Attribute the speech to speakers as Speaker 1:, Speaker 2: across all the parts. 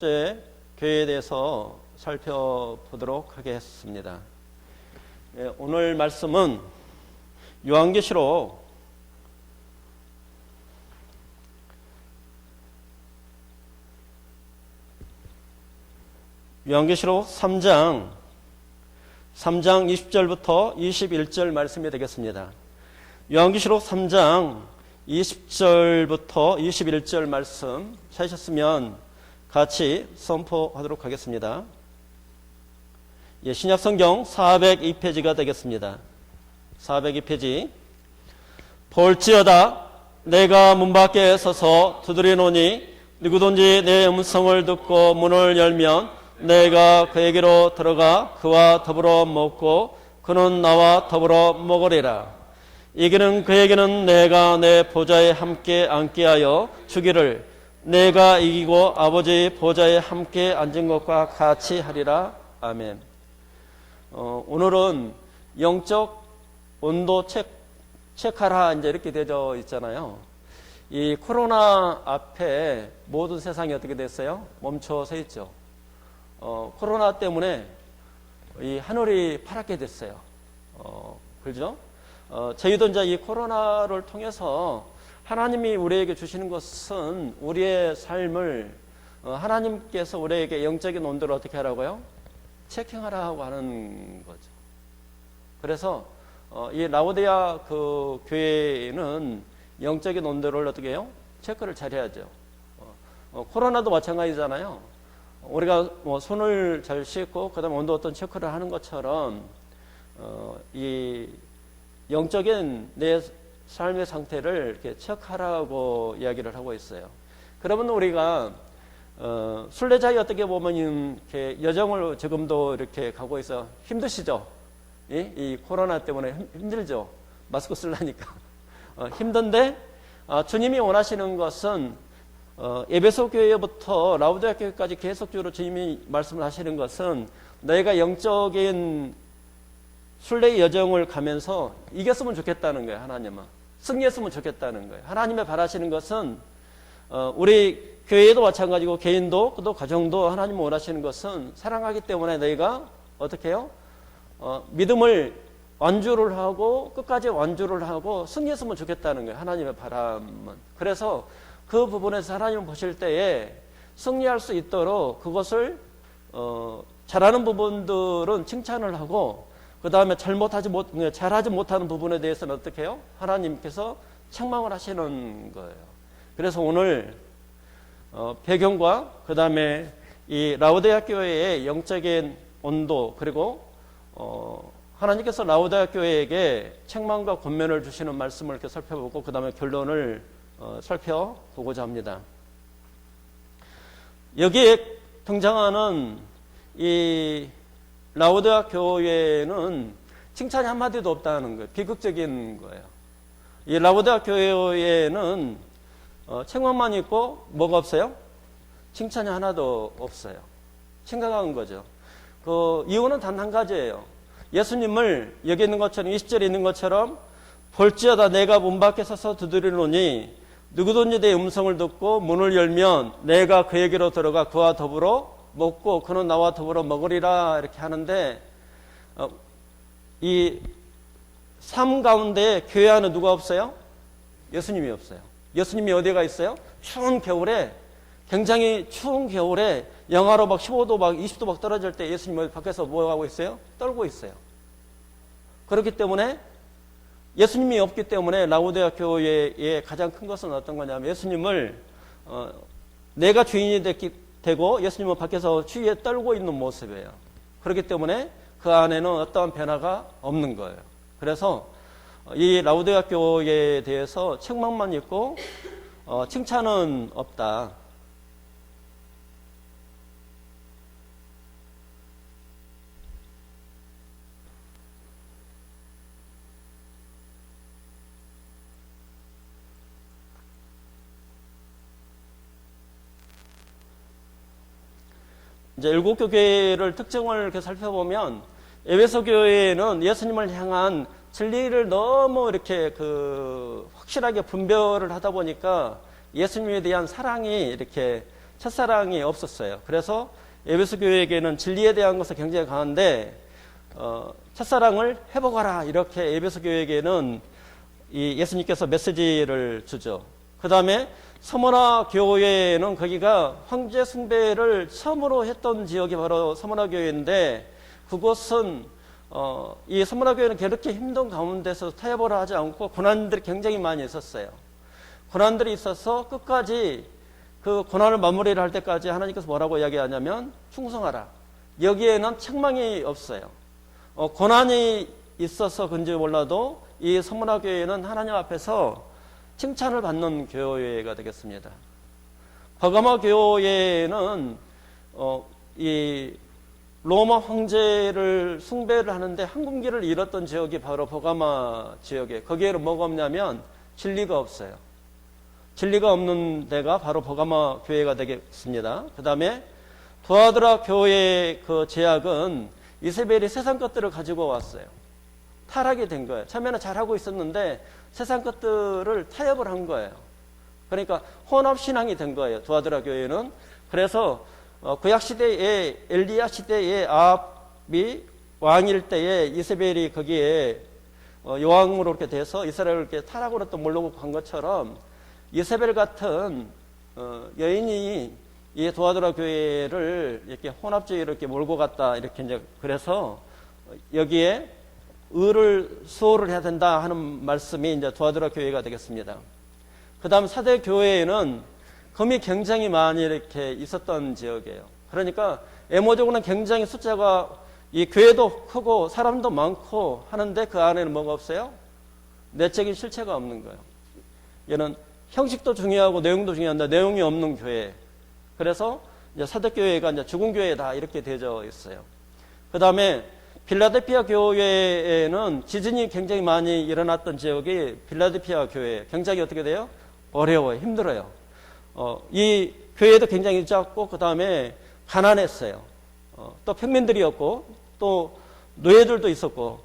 Speaker 1: 번째 교회에 대해서 살펴보도록 하겠습니다. 오늘 말씀은 요한계시록 3장 20절부터 21절 말씀이 되겠습니다. 요한계시록 3장 20절부터 21절 말씀 찾으셨으면 같이 선포하도록 하겠습니다. 신약성경 402페이지가 되겠습니다. 402페이지. 볼지어다 내가 문 밖에 서서 두드리노니 누구든지 내 음성을 듣고 문을 열면 내가 그에게로 들어가 그와 더불어 먹고 그는 나와 더불어 먹으리라. 이기는 그에게는 내가 내 보좌에 함께 앉게 하여 주기를 내가 이기고 아버지 보좌에 함께 앉은 것과 같이 하리라. 아멘. 오늘은 영적 온도 체크하라 이제 이렇게 되어 있잖아요. 이 코로나 앞에 모든 세상이 어떻게 됐어요? 멈춰 서 있죠. 코로나 때문에 이 하늘이 파랗게 됐어요. 그렇죠? 저희도 이제 이 코로나를 통해서 하나님이 우리에게 주시는 것은 우리의 삶을 하나님께서 우리에게 영적인 온도를 어떻게 하라고요? 체킹하라고 하는 거죠. 그래서 이 라오디아 그 교회는 영적인 온도를 어떻게 해요? 체크를 잘 해야죠. 코로나도 마찬가지잖아요. 우리가 뭐 손을 잘 씻고 그다음에 온도 어떤 체크를 하는 것처럼 이 영적인 내 삶의 상태를 이렇게 체크하라고 이야기를 하고 있어요. 그러면 우리가 순례자에 어떻게 보면 이렇게 여정을 지금도 이렇게 가고 있어 힘드시죠? 이 코로나 때문에 힘들죠? 마스크 쓰려니까 힘든데 주님이 원하시는 것은 에베소 교회부터 라오디아 교회까지 계속적으로 주님이 말씀을 하시는 것은 너희가 영적인 순례의 여정을 가면서 이겼으면 좋겠다는 거예요. 하나님은 승리했으면 좋겠다는 거예요. 하나님의 바라시는 것은 우리 교회도 마찬가지고 개인도 또 가정도 하나님 원하시는 것은 사랑하기 때문에 너희가 어떻게 해요? 믿음을 완주를 하고 끝까지 완주를 하고 승리했으면 좋겠다는 거예요. 하나님의 바람은. 그래서 그 부분에서 하나님을 보실 때에 승리할 수 있도록 그것을 잘하는 부분들은 칭찬을 하고 그 다음에 잘하지 못하는 부분에 대해서는 어떻게 해요? 하나님께서 책망을 하시는 거예요. 그래서 오늘 배경과 그 다음에 이 라오디아 교회의 영적인 온도 그리고 하나님께서 라오디아 교회에게 책망과 권면을 주시는 말씀을 이렇게 살펴보고 그 다음에 결론을 살펴보고자 합니다. 여기에 등장하는 이 라오디아 교회는 칭찬이 한마디도 없다는 거예요. 비극적인 거예요. 이 라오디아 교회에는 책망만 있고 뭐가 없어요? 칭찬이 하나도 없어요. 심각한 거죠. 그 이유는 단 한 가지예요. 예수님을 여기 있는 것처럼 20절에 있는 것처럼 볼지어다 내가 문 밖에 서서 두드리노니 누구든지 내 음성을 듣고 문을 열면 내가 그에게로 들어가 그와 더불어 먹고 그는 나와 더불어 먹으리라 이렇게 하는데 이 삶 가운데 교회 안에 누가 없어요? 예수님이 없어요. 예수님이 어디가 있어요? 추운 겨울에 굉장히 추운 겨울에 영하로 막 15도 막 20도 막 떨어질 때 예수님이 밖에서 뭐 하고 있어요? 떨고 있어요. 그렇기 때문에 예수님이 없기 때문에 라오디아 교회의 가장 큰 것은 어떤 거냐면 예수님을 내가 주인이 되고 예수님은 밖에서 추위에 떨고 있는 모습이에요. 그렇기 때문에 그 안에는 어떠한 변화가 없는 거예요. 그래서 이 라오디아 교회에 대해서 책망만 있고 칭찬은 없다. 이제 일곱 교회를 특징을 이렇게 살펴보면 에베소 교회는 예수님을 향한 진리를 너무 이렇게 확실하게 분별을 하다 보니까 예수님에 대한 사랑이 이렇게 첫사랑이 없었어요. 그래서 에베소 교회에게는 진리에 대한 것은 굉장히 강한데 첫사랑을 회복하라 이렇게 에베소 교회에게는 이 예수님께서 메시지를 주죠. 그 다음에 서머나 교회는 거기가 황제 숭배를 처음으로 했던 지역이 바로 서머나 교회인데 그곳은 이 서머나 교회는 그렇게 힘든 가운데서 타협을 하지 않고 고난들이 굉장히 많이 있었어요. 고난들이 있어서 끝까지 그 고난을 마무리를 할 때까지 하나님께서 뭐라고 이야기하냐면 충성하라. 여기에는 책망이 없어요. 고난이 있어서 그런지 몰라도 이 서머나 교회는 하나님 앞에서 칭찬을 받는 교회가 되겠습니다. 버가마 교회는 이 로마 황제를 숭배를 하는데 한 군기를 잃었던 지역이 바로 버가마 지역에 거기에는 뭐가 없냐면 진리가 없어요. 진리가 없는 데가 바로 버가마 교회가 되겠습니다. 그 다음에 두아드라 교회의 그 제약은 이세벨이 세상 것들을 가지고 왔어요. 타락이 된 거예요. 처음에는 잘하고 있었는데 세상 것들을 타협을 한 거예요. 그러니까 혼합신앙이 된 거예요. 두아드라 교회는. 그래서 구약시대에 엘리야 시대에 아합이 왕일 때에 이세벨이 거기에 여왕으로 이렇게 돼서 이스라엘을 이렇게 타락으로 또 몰고 간 것처럼 이세벨 같은 여인이 이 두아드라 교회를 이렇게 혼합주의로 이렇게 몰고 갔다 이렇게 이제 그래서 여기에 의를 수호를 해야 된다 하는 말씀이 이제 두아드라 교회가 되겠습니다. 그 다음 사대 교회에는 금이 굉장히 많이 이렇게 있었던 지역이에요. 그러니까 애모적으로는 굉장히 숫자가 이 교회도 크고 사람도 많고 하는데 그 안에는 뭐가 없어요? 내적인 실체가 없는 거예요. 얘는 형식도 중요하고 내용도 중요한데 내용이 없는 교회. 그래서 이제 사대 교회가 이제 죽은 교회다 이렇게 되어 있어요. 그 다음에 필라델피아 교회에는 지진이 굉장히 많이 일어났던 지역이 필라델피아 교회. 굉장히 어떻게 돼요? 어려워요. 힘들어요. 이 교회도 굉장히 작고 그 다음에 가난했어요. 또 평민들이었고 또 노예들도 있었고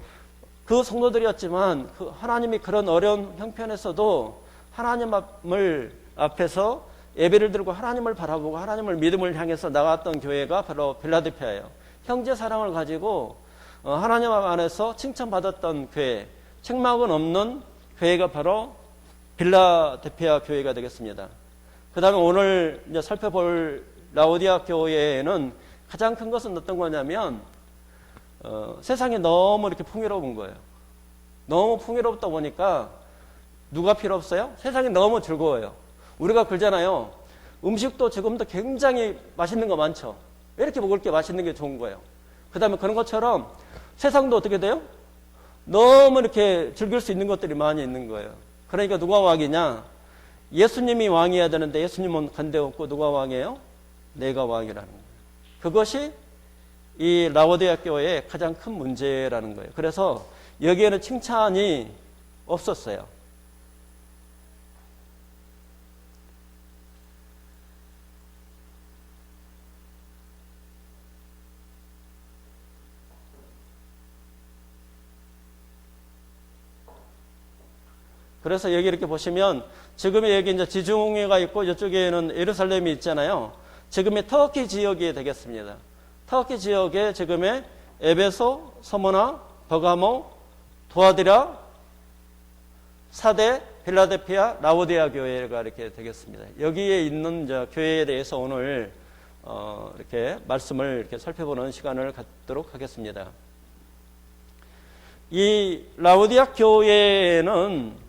Speaker 1: 그 성도들이었지만 그 하나님이 그런 어려운 형편에서도 하나님을 앞에서 예배를 드리고 하나님을 바라보고 하나님을 믿음을 향해서 나갔던 교회가 바로 필라델피아예요. 형제 사랑을 가지고 하나님 안에서 칭찬받았던 교회, 책망은 없는 교회가 바로 필라델피아 교회가 되겠습니다. 그 다음에 오늘 이제 살펴볼 라오디아 교회에는 가장 큰 것은 어떤 거냐면 세상이 너무 이렇게 풍요로운 거예요. 너무 풍요롭다 보니까 누가 필요 없어요? 세상이 너무 즐거워요. 우리가 그러잖아요. 음식도 지금도 굉장히 맛있는 거 많죠. 왜 이렇게 먹을 게 맛있는 게 좋은 거예요? 그 다음에 그런 것처럼 세상도 어떻게 돼요? 너무 이렇게 즐길 수 있는 것들이 많이 있는 거예요. 그러니까 누가 왕이냐? 예수님이 왕이어야 되는데 예수님은 간데 없고 누가 왕이에요? 내가 왕이라는 거예요. 그것이 이 라오디아 교회의 가장 큰 문제라는 거예요. 그래서 여기에는 칭찬이 없었어요. 그래서 여기 이렇게 보시면 지금의 여기 이제 지중해가 있고 이쪽에는 예루살렘이 있잖아요. 지금의 터키 지역이 되겠습니다. 터키 지역에 지금의 에베소, 서머나, 버가모, 두아디라, 사대, 필라델피아, 라오디아 교회가 이렇게 되겠습니다. 여기에 있는 이제 교회에 대해서 오늘 이렇게 말씀을 이렇게 살펴보는 시간을 갖도록 하겠습니다. 이 라오디아 교회는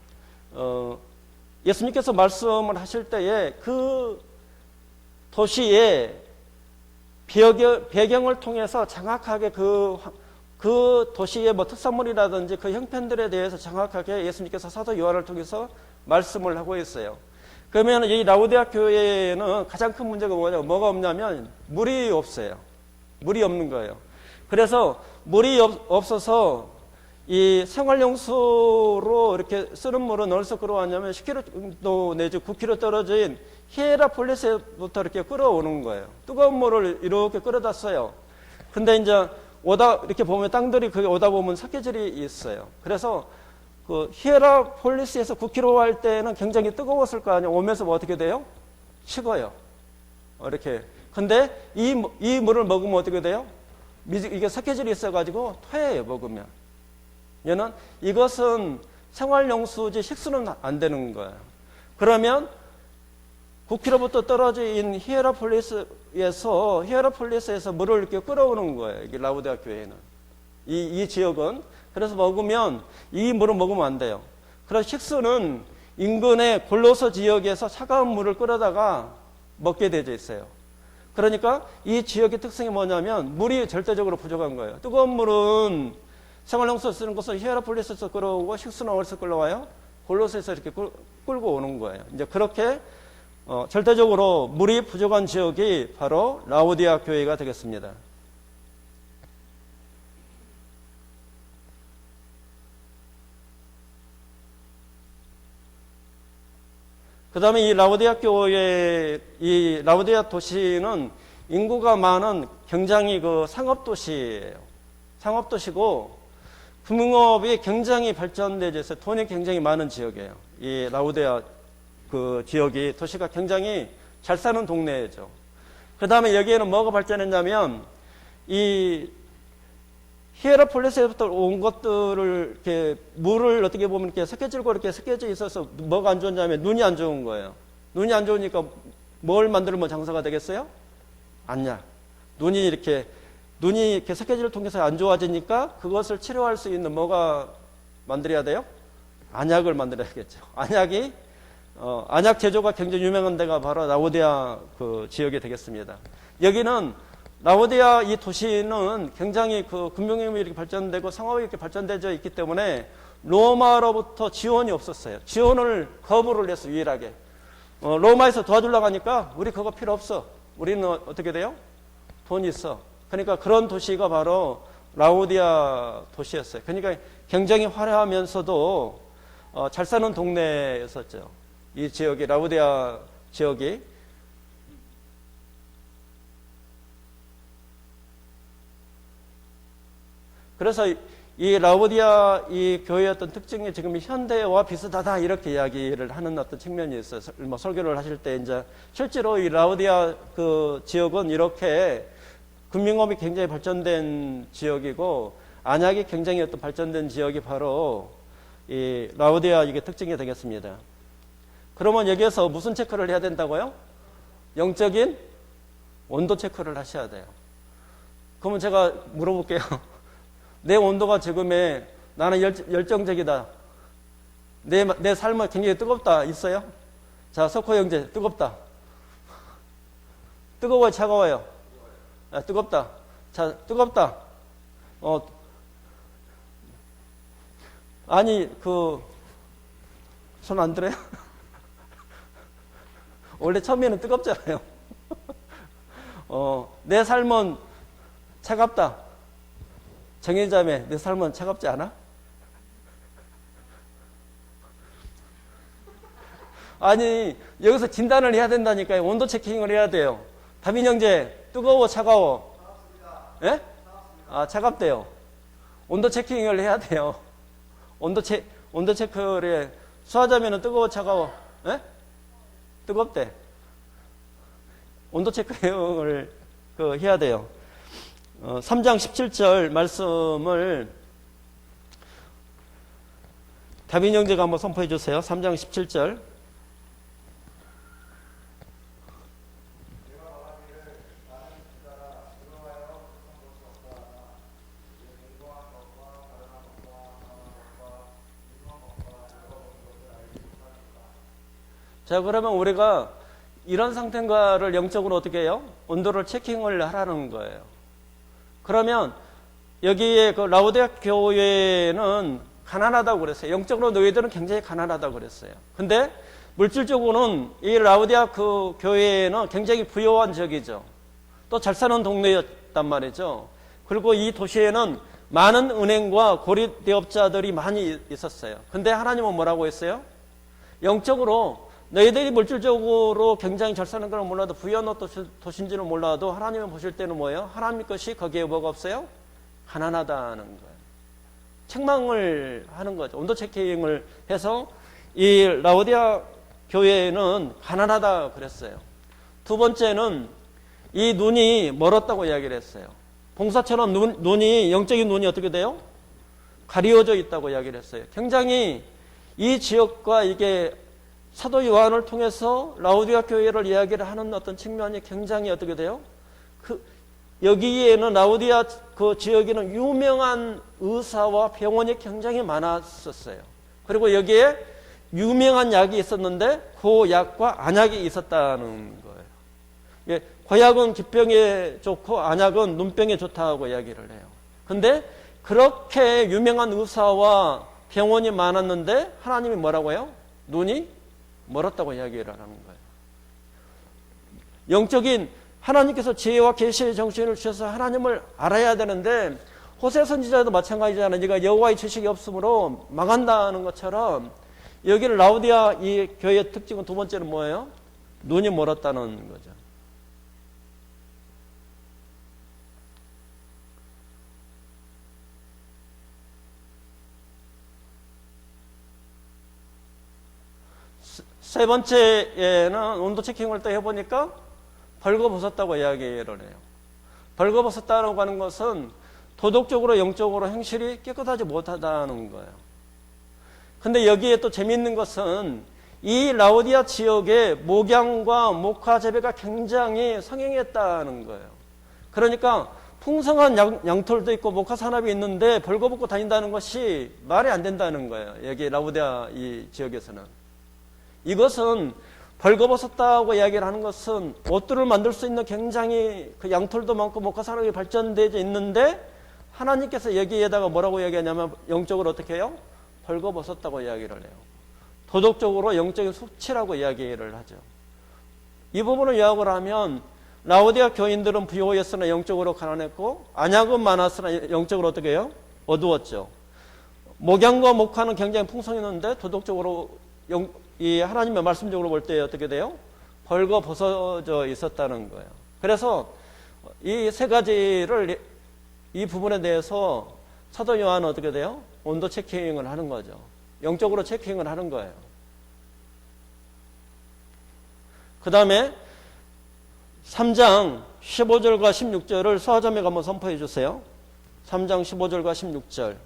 Speaker 1: 예수님께서 말씀을 하실 때에 그 도시의 배경을 통해서 정확하게 그 도시의 뭐 특산물이라든지 그 형편들에 대해서 정확하게 예수님께서 사도 요한을 통해서 말씀을 하고 있어요. 그러면 이 라오디아 교회에는 가장 큰 문제가 뭐가 없냐면 물이 없어요. 물이 없는 거예요. 그래서 물이 없어서 이 생활용수로 이렇게 쓰는 물은 어디서 끌어왔냐면 10km 내지 9km 떨어진 히에라폴리스부터 이렇게 끌어오는 거예요. 뜨거운 물을 이렇게 끌어다 써요. 근데 이제 이렇게 보면 땅들이 거기 오다 보면 석회질이 있어요. 그래서 그 히에라폴리스에서 9km 할 때는 굉장히 뜨거웠을 거 아니에요. 오면서 뭐 어떻게 돼요? 식어요. 이렇게. 근데 이 물을 먹으면 어떻게 돼요? 이게 석회질이 있어가지고 토해요, 먹으면. 얘는 이것은 생활용수지 식수는 안 되는 거예요. 그러면 9km부터 떨어진 히에라폴리스에서 물을 이렇게 끌어오는 거예요. 이게 라우디아 교회는. 이 지역은. 그래서 먹으면, 이 물을 먹으면 안 돼요. 그래서 식수는 인근의 골로서 지역에서 차가운 물을 끌어다가 먹게 되어 있어요. 그러니까 이 지역의 특성이 뭐냐면 물이 절대적으로 부족한 거예요. 뜨거운 물은 생활용수 쓰는 것은 히에라폴리스에서 끌어오고 식수는 어디서 끌어와요? 골로서에서 이렇게 끌고 오는 거예요. 이제 그렇게 절대적으로 물이 부족한 지역이 바로 라우디아 교회가 되겠습니다. 그 다음에 이 라우디아 교회, 이 라우디아 도시는 인구가 많은 굉장히 그 상업도시예요. 상업도시고, 금융업이 굉장히 발전되어 있어요. 돈이 굉장히 많은 지역이에요. 이 라우디아 그 지역이, 도시가 굉장히 잘 사는 동네죠. 그 다음에 여기에는 뭐가 발전했냐면, 이 히에라폴리스에부터 온 것들을 이렇게 물을 어떻게 보면 이렇게 섞여지고 이렇게 섞여져 있어서 뭐가 안 좋냐면 눈이 안 좋은 거예요. 눈이 안 좋으니까 뭘 만들면 장사가 되겠어요? 안약. 눈이 이렇게 섞여지를 통해서 안 좋아지니까 그것을 치료할 수 있는 뭐가 만들어야 돼요? 안약을 만들어야겠죠. 안약 제조가 굉장히 유명한 데가 바로 라우디아 그 지역이 되겠습니다. 여기는 라우디아 이 도시는 굉장히 그 금융이 이렇게 발전되고 상업이 이렇게 발전되어 있기 때문에 로마로부터 지원이 없었어요. 지원을 거부를 했어, 유일하게. 로마에서 도와주려고 하니까 우리 그거 필요 없어. 우리는 어떻게 돼요? 돈이 있어. 그러니까 그런 도시가 바로 라우디아 도시였어요. 그러니까 굉장히 화려하면서도 잘 사는 동네였었죠. 이 지역이, 라우디아 지역이. 그래서 이 라우디아 이 교회의 어떤 특징이 지금 현대와 비슷하다 이렇게 이야기를 하는 어떤 측면이 있어요. 뭐 설교를 하실 때 이제 실제로 이 라우디아 그 지역은 이렇게 금융업이 굉장히 발전된 지역이고 안약이 굉장히 어떤 발전된 지역이 바로 이 라우디아 이게 특징이 되겠습니다. 그러면 여기에서 무슨 체크를 해야 된다고요? 영적인 온도 체크를 하셔야 돼요. 그러면 제가 물어볼게요. 내 온도가 지금에 나는 열정적이다. 내 삶은 굉장히 뜨겁다. 있어요? 자, 석호 형제, 뜨겁다. 뜨거워요? 차가워요? 아, 뜨겁다. 자, 뜨겁다. 아니, 손 안 들어요? 원래 처음에는 뜨겁잖아요. 내 삶은 차갑다. 정일자매, 내 삶은 차갑지 않아? 아니, 여기서 진단을 해야 된다니까요. 온도 체킹을 해야 돼요. 다빈 형제, 뜨거워, 차가워? 차갑습니다. 예? 차갑습니다. 아, 차갑대요. 온도 체킹을 해야 돼요. 온도 체크를 해. 수화자매는 뜨거워, 차가워? 예? 뜨겁대. 온도 체크를 해야 돼요. 3장 17절 말씀을 다빈 형제가 한번 선포해 주세요. 3장 17절. 자, 그러면 우리가 이런 상태인가를 영적으로 어떻게 해요? 온도를 체킹을 하라는 거예요. 그러면 여기에 그 라우디아 교회는 가난하다고 그랬어요. 영적으로 너희들은 굉장히 가난하다고 그랬어요. 근데 물질적으로는 이 라우디아 그 교회는 굉장히 부유한 지역이죠. 또 잘 사는 동네였단 말이죠. 그리고 이 도시에는 많은 은행과 고리대업자들이 많이 있었어요. 근데 하나님은 뭐라고 했어요? 영적으로 너희들이 물질적으로 굉장히 잘 사는 걸 몰라도 부유한 도시인지는 몰라도 하나님은 보실 때는 뭐예요? 하나님 것이 거기에 뭐가 없어요? 가난하다는 거예요. 책망을 하는 거죠. 온도 체킹을 해서 이 라우디아 교회는 가난하다 그랬어요. 두 번째는 이 눈이 멀었다고 이야기를 했어요. 봉사처럼 눈이, 영적인 눈이 어떻게 돼요? 가리워져 있다고 이야기를 했어요. 굉장히 이 지역과 이게 사도 요한을 통해서 라오디아 교회를 이야기를 하는 어떤 측면이 굉장히 어떻게 돼요? 여기에는 라오디아 그 지역에는 유명한 의사와 병원이 굉장히 많았었어요. 그리고 여기에 유명한 약이 있었는데 그 약과 안약이 있었다는 거예요. 예, 고약은 기병에 좋고 안약은 눈병에 좋다고 이야기를 해요. 근데 그렇게 유명한 의사와 병원이 많았는데 하나님이 뭐라고 해요? 눈이 멀었다고 이야기를 하는 거예요. 영적인 하나님께서 지혜와 계시의 정신을 주셔서 하나님을 알아야 되는데 호세 선지자도 마찬가지잖아요. 네가 여호와의 지식이 없으므로 망한다는 것처럼 여기를 라오디아 이 교회의 특징은 두 번째는 뭐예요? 눈이 멀었다는 거죠. 세 번째에는 온도 체킹을 또 해보니까 벌거벗었다고 이야기를 해요. 벌거벗었다고 하는 것은 도덕적으로 영적으로 행실이 깨끗하지 못하다는 거예요. 근데 여기에 또 재미있는 것은 이 라오디아 지역에 목양과 목화 재배가 굉장히 성행했다는 거예요. 그러니까 풍성한 양털도 있고 목화 산업이 있는데 벌거벗고 다닌다는 것이 말이 안 된다는 거예요. 여기 라오디아 이 지역에서는. 이것은 벌거벗었다고 이야기를 하는 것은 옷들을 만들 수 있는 굉장히 그 양털도 많고 목화 산업이 발전되어 있는데 하나님께서 여기에다가 뭐라고 이야기하냐면 영적으로 어떻게 해요? 벌거벗었다고 이야기를 해요. 도덕적으로 영적인 숙취라고 이야기를 하죠. 이 부분을 요약을 하면 라오디아 교인들은 부유했으나 영적으로 가난했고 안약은 많았으나 영적으로 어떻게 해요? 어두웠죠. 목양과 목화는 굉장히 풍성했는데 도덕적으로 이 하나님의 말씀적으로 볼 때 어떻게 돼요? 벌거벗어져 있었다는 거예요. 그래서 이 세 가지를 이 부분에 대해서 사도 요한은 어떻게 돼요? 온도 체킹을 하는 거죠. 영적으로 체킹을 하는 거예요. 그 다음에 3장 15절과 16절을 수아자매가 한번 선포해 주세요. 3장 15절과 16절.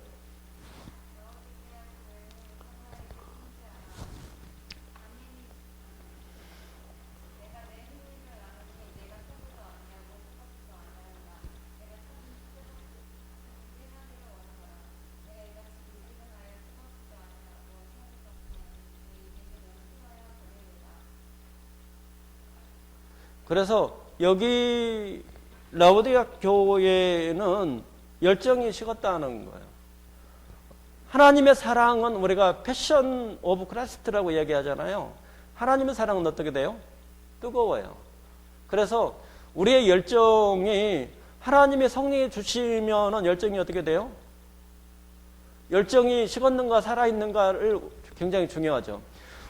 Speaker 1: 그래서 여기 라오디아 교회는 열정이 식었다는 거예요. 하나님의 사랑은 우리가 패션 오브 크라이스트라고 얘기하잖아요. 하나님의 사랑은 어떻게 돼요? 뜨거워요. 그래서 우리의 열정이 하나님의 성령이 주시면은 열정이 어떻게 돼요? 열정이 식었는가 살아있는가를 굉장히 중요하죠.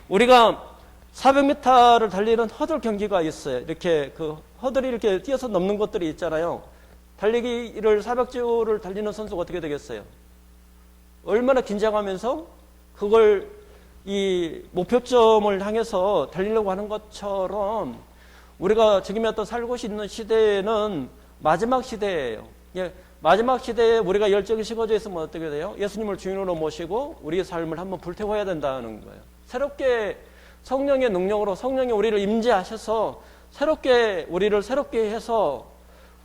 Speaker 1: 우리가 400m를 달리는 허들 경기가 있어요. 이렇게 그 허들이 이렇게 뛰어서 넘는 것들이 있잖아요. 달리기를 400주를 달리는 선수가 어떻게 되겠어요? 얼마나 긴장하면서 그걸 이 목표점을 향해서 달리려고 하는 것처럼 우리가 지금 어떤 살고 있는 시대에는 마지막 시대예요. 예, 마지막 시대에 우리가 열정이 식어져 있으면 어떻게 돼요? 예수님을 주인으로 모시고 우리의 삶을 한번 불태워야 된다는 거예요. 새롭게 성령의 능력으로 성령이 우리를 임재하셔서 우리를 새롭게 해서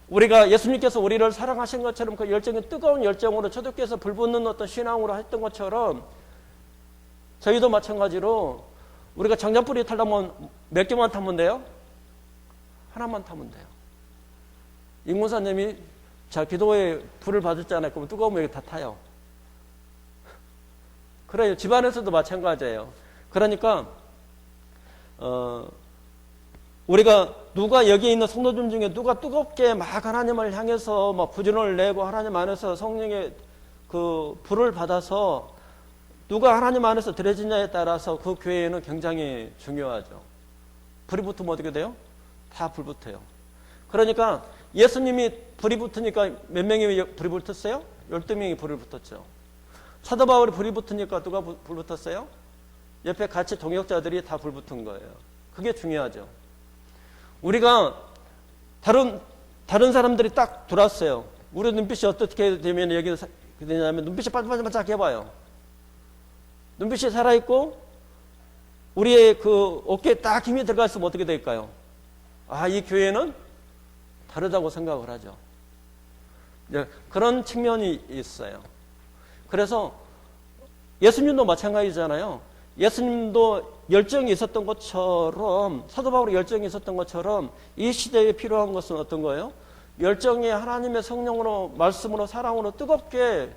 Speaker 1: 우리가 예수님께서 우리를 사랑하신 것처럼 그 열정이 뜨거운 열정으로 초대교회에서 불붙는 어떤 신앙으로 했던 것처럼 저희도 마찬가지로 우리가 장작불이 타려면 몇 개만 타면 돼요? 하나만 타면 돼요. 임무사님이 자 기도에 불을 받았잖아요. 그럼 뜨거우면 여기 다 타요. 그래요. 집안에서도 마찬가지예요. 그러니까 우리가 누가 여기 있는 성도들 중에 누가 뜨겁게 막 하나님을 향해서 막 부전을 내고 하나님 안에서 성령의 그 불을 받아서 누가 하나님 안에서 들여지냐에 따라서 그 교회는 굉장히 중요하죠. 불이 붙으면 어떻게 돼요? 다 불 붙어요. 그러니까 예수님이 불이 붙으니까 몇 명이 불이 붙었어요? 12명이 불이 붙었죠. 사도 바울이 불이 붙으니까 누가 불 붙었어요? 옆에 같이 동역자들이 다 불붙은 거예요. 그게 중요하죠. 우리가 다른 사람들이 딱 들어왔어요. 우리 눈빛이 어떻게 되면 여기 되냐면 눈빛이 반짝반짝 해봐요. 눈빛이 살아있고 우리의 그 어깨에 딱 힘이 들어가 있으면 어떻게 될까요? 아, 이 교회는 다르다고 생각을 하죠. 네, 그런 측면이 있어요. 그래서 예수님도 마찬가지잖아요. 예수님도 열정이 있었던 것처럼, 사도 바울이 열정이 있었던 것처럼 이 시대에 필요한 것은 어떤 거예요? 열정이 하나님의 성령으로, 말씀으로, 사랑으로 뜨겁게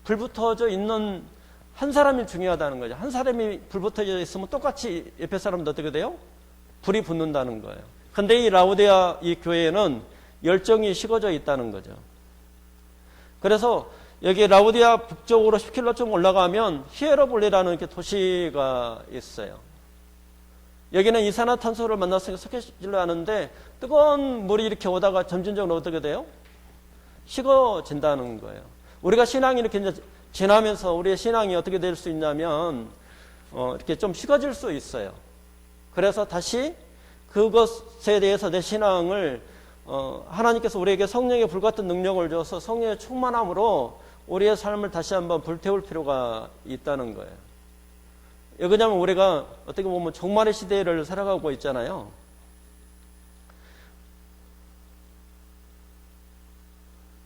Speaker 1: 불붙어져 있는 한 사람이 중요하다는 거죠. 한 사람이 불붙어져 있으면 똑같이 옆에 사람도 어떻게 돼요? 불이 붙는다는 거예요. 근데 이 라우디아 이 교회에는 열정이 식어져 있다는 거죠. 그래서 여기 라우디아 북쪽으로 10km 좀 올라가면 히에라볼리라는 이렇게 도시가 있어요. 여기는 이산화탄소를 만나서 석회질로 하는데 뜨거운 물이 이렇게 오다가 점진적으로 어떻게 돼요? 식어진다는 거예요. 우리가 신앙이 이렇게 이제 지나면서 우리의 신앙이 어떻게 될 수 있냐면 이렇게 좀 식어질 수 있어요. 그래서 다시 그것에 대해서 내 신앙을 하나님께서 우리에게 성령의 불같은 능력을 줘서 성령의 충만함으로 우리의 삶을 다시 한번 불태울 필요가 있다는 거예요. 왜냐하면 우리가 어떻게 보면 종말의 시대를 살아가고 있잖아요.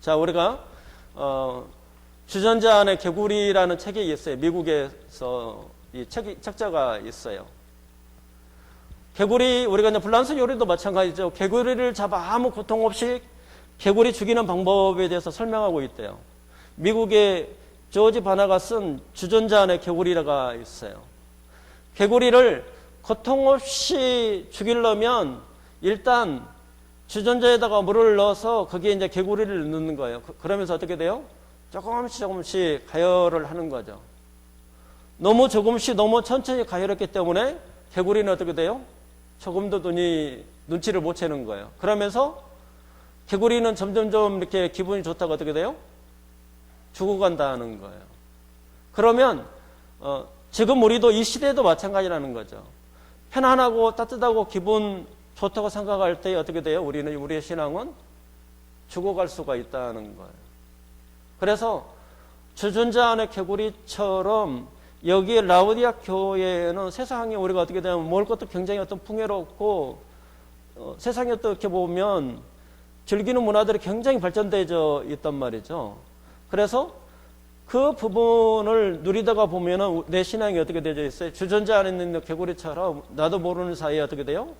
Speaker 1: 자, 우리가 주전자 안에 개구리라는 책이 있어요. 미국에서 이 책자가 있어요. 개구리, 우리가 이제 불란서 요리도 마찬가지죠. 개구리를 잡아 아무 고통 없이 개구리 죽이는 방법에 대해서 설명하고 있대요. 미국의 조지 바나가 쓴 주전자 안에 개구리가 있어요. 개구리를 고통 없이 죽이려면 일단 주전자에다가 물을 넣어서 거기에 이제 개구리를 넣는 거예요. 그러면서 어떻게 돼요? 조금씩 가열을 하는 거죠. 너무 조금씩 너무 천천히 가열했기 때문에 개구리는 어떻게 돼요? 조금도 눈치를 못 채는 거예요. 그러면서 개구리는 점점점 이렇게 기분이 좋다가 어떻게 돼요? 죽어간다는 거예요. 그러면 지금 우리도 이 시대도 마찬가지라는 거죠. 편안하고 따뜻하고 기분 좋다고 생각할 때 어떻게 돼요? 우리의 신앙은 죽어갈 수가 있다는 거예요. 그래서 주전자 안의 개구리처럼 여기에 라우디아 교회에는 세상에 우리가 어떻게 되면 먹을 것도 굉장히 어떤 풍요롭고 세상에 어떻게 보면 즐기는 문화들이 굉장히 발전되어 있단 말이죠. 그래서 그 부분을 누리다가 보면은 내 신앙이 어떻게 되어 있어요? 주전자 안에 있는 개구리처럼 나도 모르는 사이에 어떻게 돼요?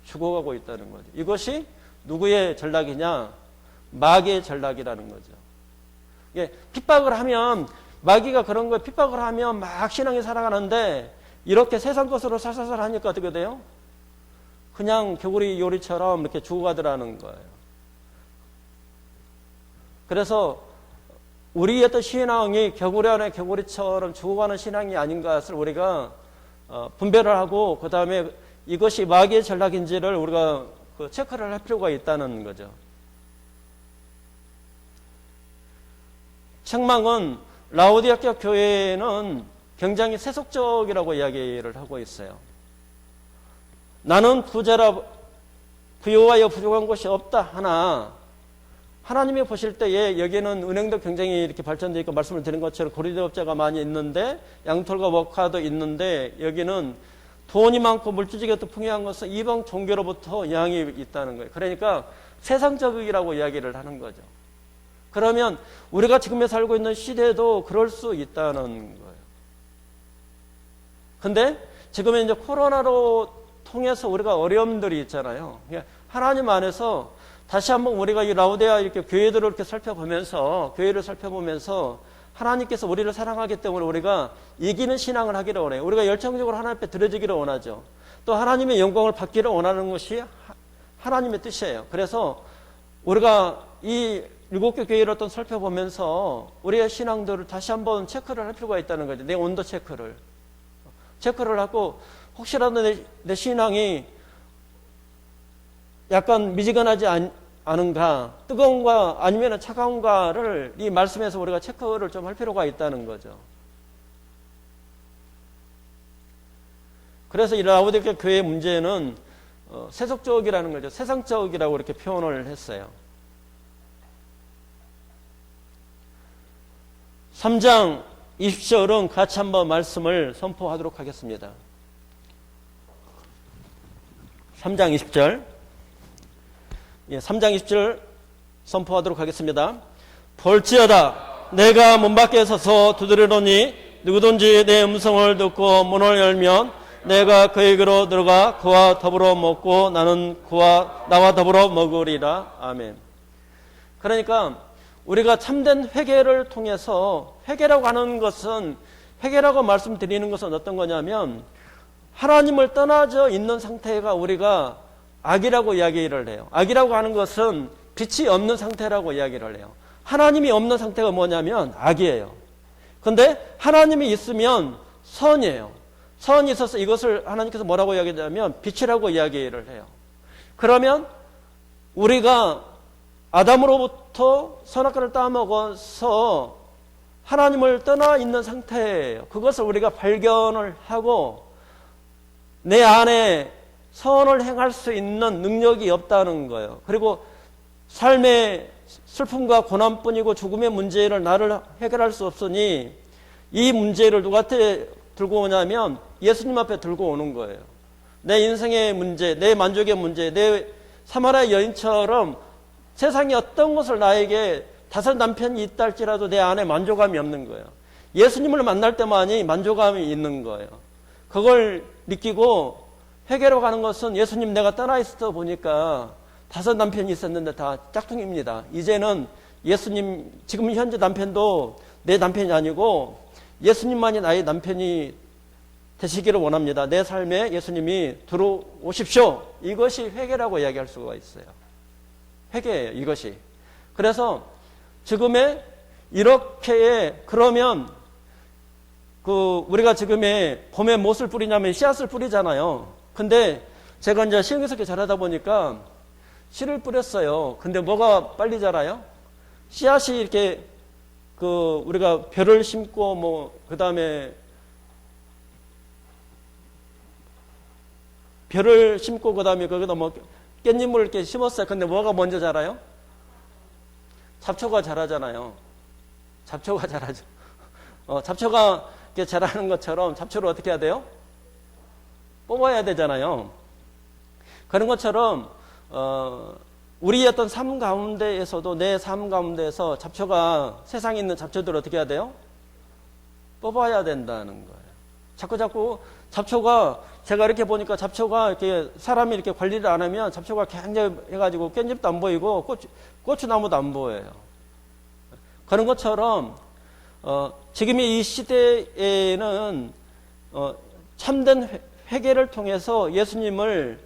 Speaker 1: 죽어가고 있다는 거죠. 이것이 누구의 전략이냐? 마귀의 전략이라는 거죠. 예, 핍박을 하면 마귀가 그런 거에 핍박을 하면 막 신앙이 살아가는데 이렇게 세상 것으로 살살살 하니까 어떻게 돼요? 그냥 개구리 요리처럼 이렇게 죽어가더라는 거예요. 그래서 우리의 어떤 신앙이 개구리 안에 개구리처럼 죽어가는 신앙이 아닌 것을 우리가 분별을 하고 그 다음에 이것이 마귀의 전략인지를 우리가 체크를 할 필요가 있다는 거죠. 책망은 라우디아 교회는 굉장히 세속적이라고 이야기를 하고 있어요. 나는 부자라 부유하여 부족한 것이 없다 하나 하나님이 보실 때에 여기에는 은행도 굉장히 이렇게 발전되어 있고 말씀을 드린 것처럼 고리대업자가 많이 있는데 양털과 목화도 있는데 여기는 돈이 많고 물질적이 어떤 풍요한 것은 이방 종교로부터 영향이 있다는 거예요. 그러니까 세상적이라고 이야기를 하는 거죠. 그러면 우리가 지금 살고 있는 시대도 그럴 수 있다는 거예요. 근데 지금은 이제 코로나로 통해서 우리가 어려움들이 있잖아요. 하나님 안에서 다시 한번 우리가 이 라우디아 이렇게 교회들을 이렇게 교회를 살펴보면서 하나님께서 우리를 사랑하기 때문에 우리가 이기는 신앙을 하기를 원해요. 우리가 열정적으로 하나님 앞에 드려지기를 원하죠. 또 하나님의 영광을 받기를 원하는 것이 하나님의 뜻이에요. 그래서 우리가 이 7개 교회를 어떤 살펴보면서 우리의 신앙들을 다시 한번 체크를 할 필요가 있다는 거죠. 내 온도 체크를 하고 혹시라도 내 신앙이 약간 미지근하지 않은가, 뜨거운가 아니면 차가운가를 이 말씀에서 우리가 체크를 좀 할 필요가 있다는 거죠. 그래서 이 라우디아 교회의 문제는 세속적이라는 거죠. 세상적이라고 이렇게 표현을 했어요. 3장 20절은 같이 한번 말씀을 선포하도록 하겠습니다. 3장 20절. 3장 20절 선포하도록 하겠습니다. 볼지어다 내가 문 밖에 서서 두드리노니 누구든지 내 음성을 듣고 문을 열면 내가 그에게로 들어가 그와 더불어 먹고 나는 나와 더불어 먹으리라. 아멘. 그러니까 우리가 참된 회개를 통해서, 회개라고 하는 것은, 회개라고 말씀드리는 것은 어떤 거냐면 하나님을 떠나져 있는 상태가 우리가 악이라고 이야기를 해요. 악이라고 하는 것은 빛이 없는 상태라고 이야기를 해요. 하나님이 없는 상태가 뭐냐면 악이에요. 근데 하나님이 있으면 선이에요. 선이 있어서 이것을 하나님께서 뭐라고 이야기하냐면 빛이라고 이야기를 해요. 그러면 우리가 아담으로부터 선악과를 따먹어서 하나님을 떠나 있는 상태예요. 그것을 우리가 발견을 하고 내 안에 선을 행할 수 있는 능력이 없다는 거예요. 그리고 삶의 슬픔과 고난뿐이고 죽음의 문제를 나를 해결할 수 없으니 이 문제를 누구한테 들고 오냐면 예수님 앞에 들고 오는 거예요. 내 인생의 문제, 내 만족의 문제, 내 사마리아 여인처럼 세상에 어떤 것을 나에게 5 남편이 있다 할지라도 내 안에 만족감이 없는 거예요. 예수님을 만날 때만이 만족감이 있는 거예요. 그걸 느끼고 회개로 가는 것은 예수님 내가 떠나 있어 보니까 5 남편이 있었는데 다 짝퉁입니다. 이제는 예수님, 지금 현재 남편도 내 남편이 아니고 예수님만이 나의 남편이 되시기를 원합니다. 내 삶에 예수님이 들어오십시오. 이것이 회개라고 이야기할 수가 있어요. 회개예요, 이것이. 그래서 지금의 이렇게 그러면 우리가 지금의 봄에 무엇을 뿌리냐면 씨앗을 뿌리잖아요. 근데 제가 이제 시흥에서 이렇게 자라다 보니까 씨를 뿌렸어요. 근데 뭐가 빨리 자라요? 씨앗이 이렇게 우리가 벼를 심고 그 다음에 벼를 심고 그 다음에 거기다 깻잎을 이렇게 심었어요. 근데 뭐가 먼저 자라요? 잡초가 자라잖아요. 잡초가 자라죠. 잡초가 이렇게 자라는 것처럼 잡초를 어떻게 해야 돼요? 뽑아야 되잖아요. 그런 것처럼 우리의 어떤 삶 가운데에서도 내 삶 가운데에서 잡초가 세상에 있는 잡초들을 어떻게 해야 돼요? 뽑아야 된다는 거예요. 자꾸 잡초가 제가 이렇게 보니까 잡초가 이렇게 사람이 이렇게 관리를 안 하면 잡초가 굉장히 해가지고 깻잎도 안 보이고 고추나무도 안 보여요. 그런 것처럼 지금 이 시대에는 참된 회개를 통해서 예수님을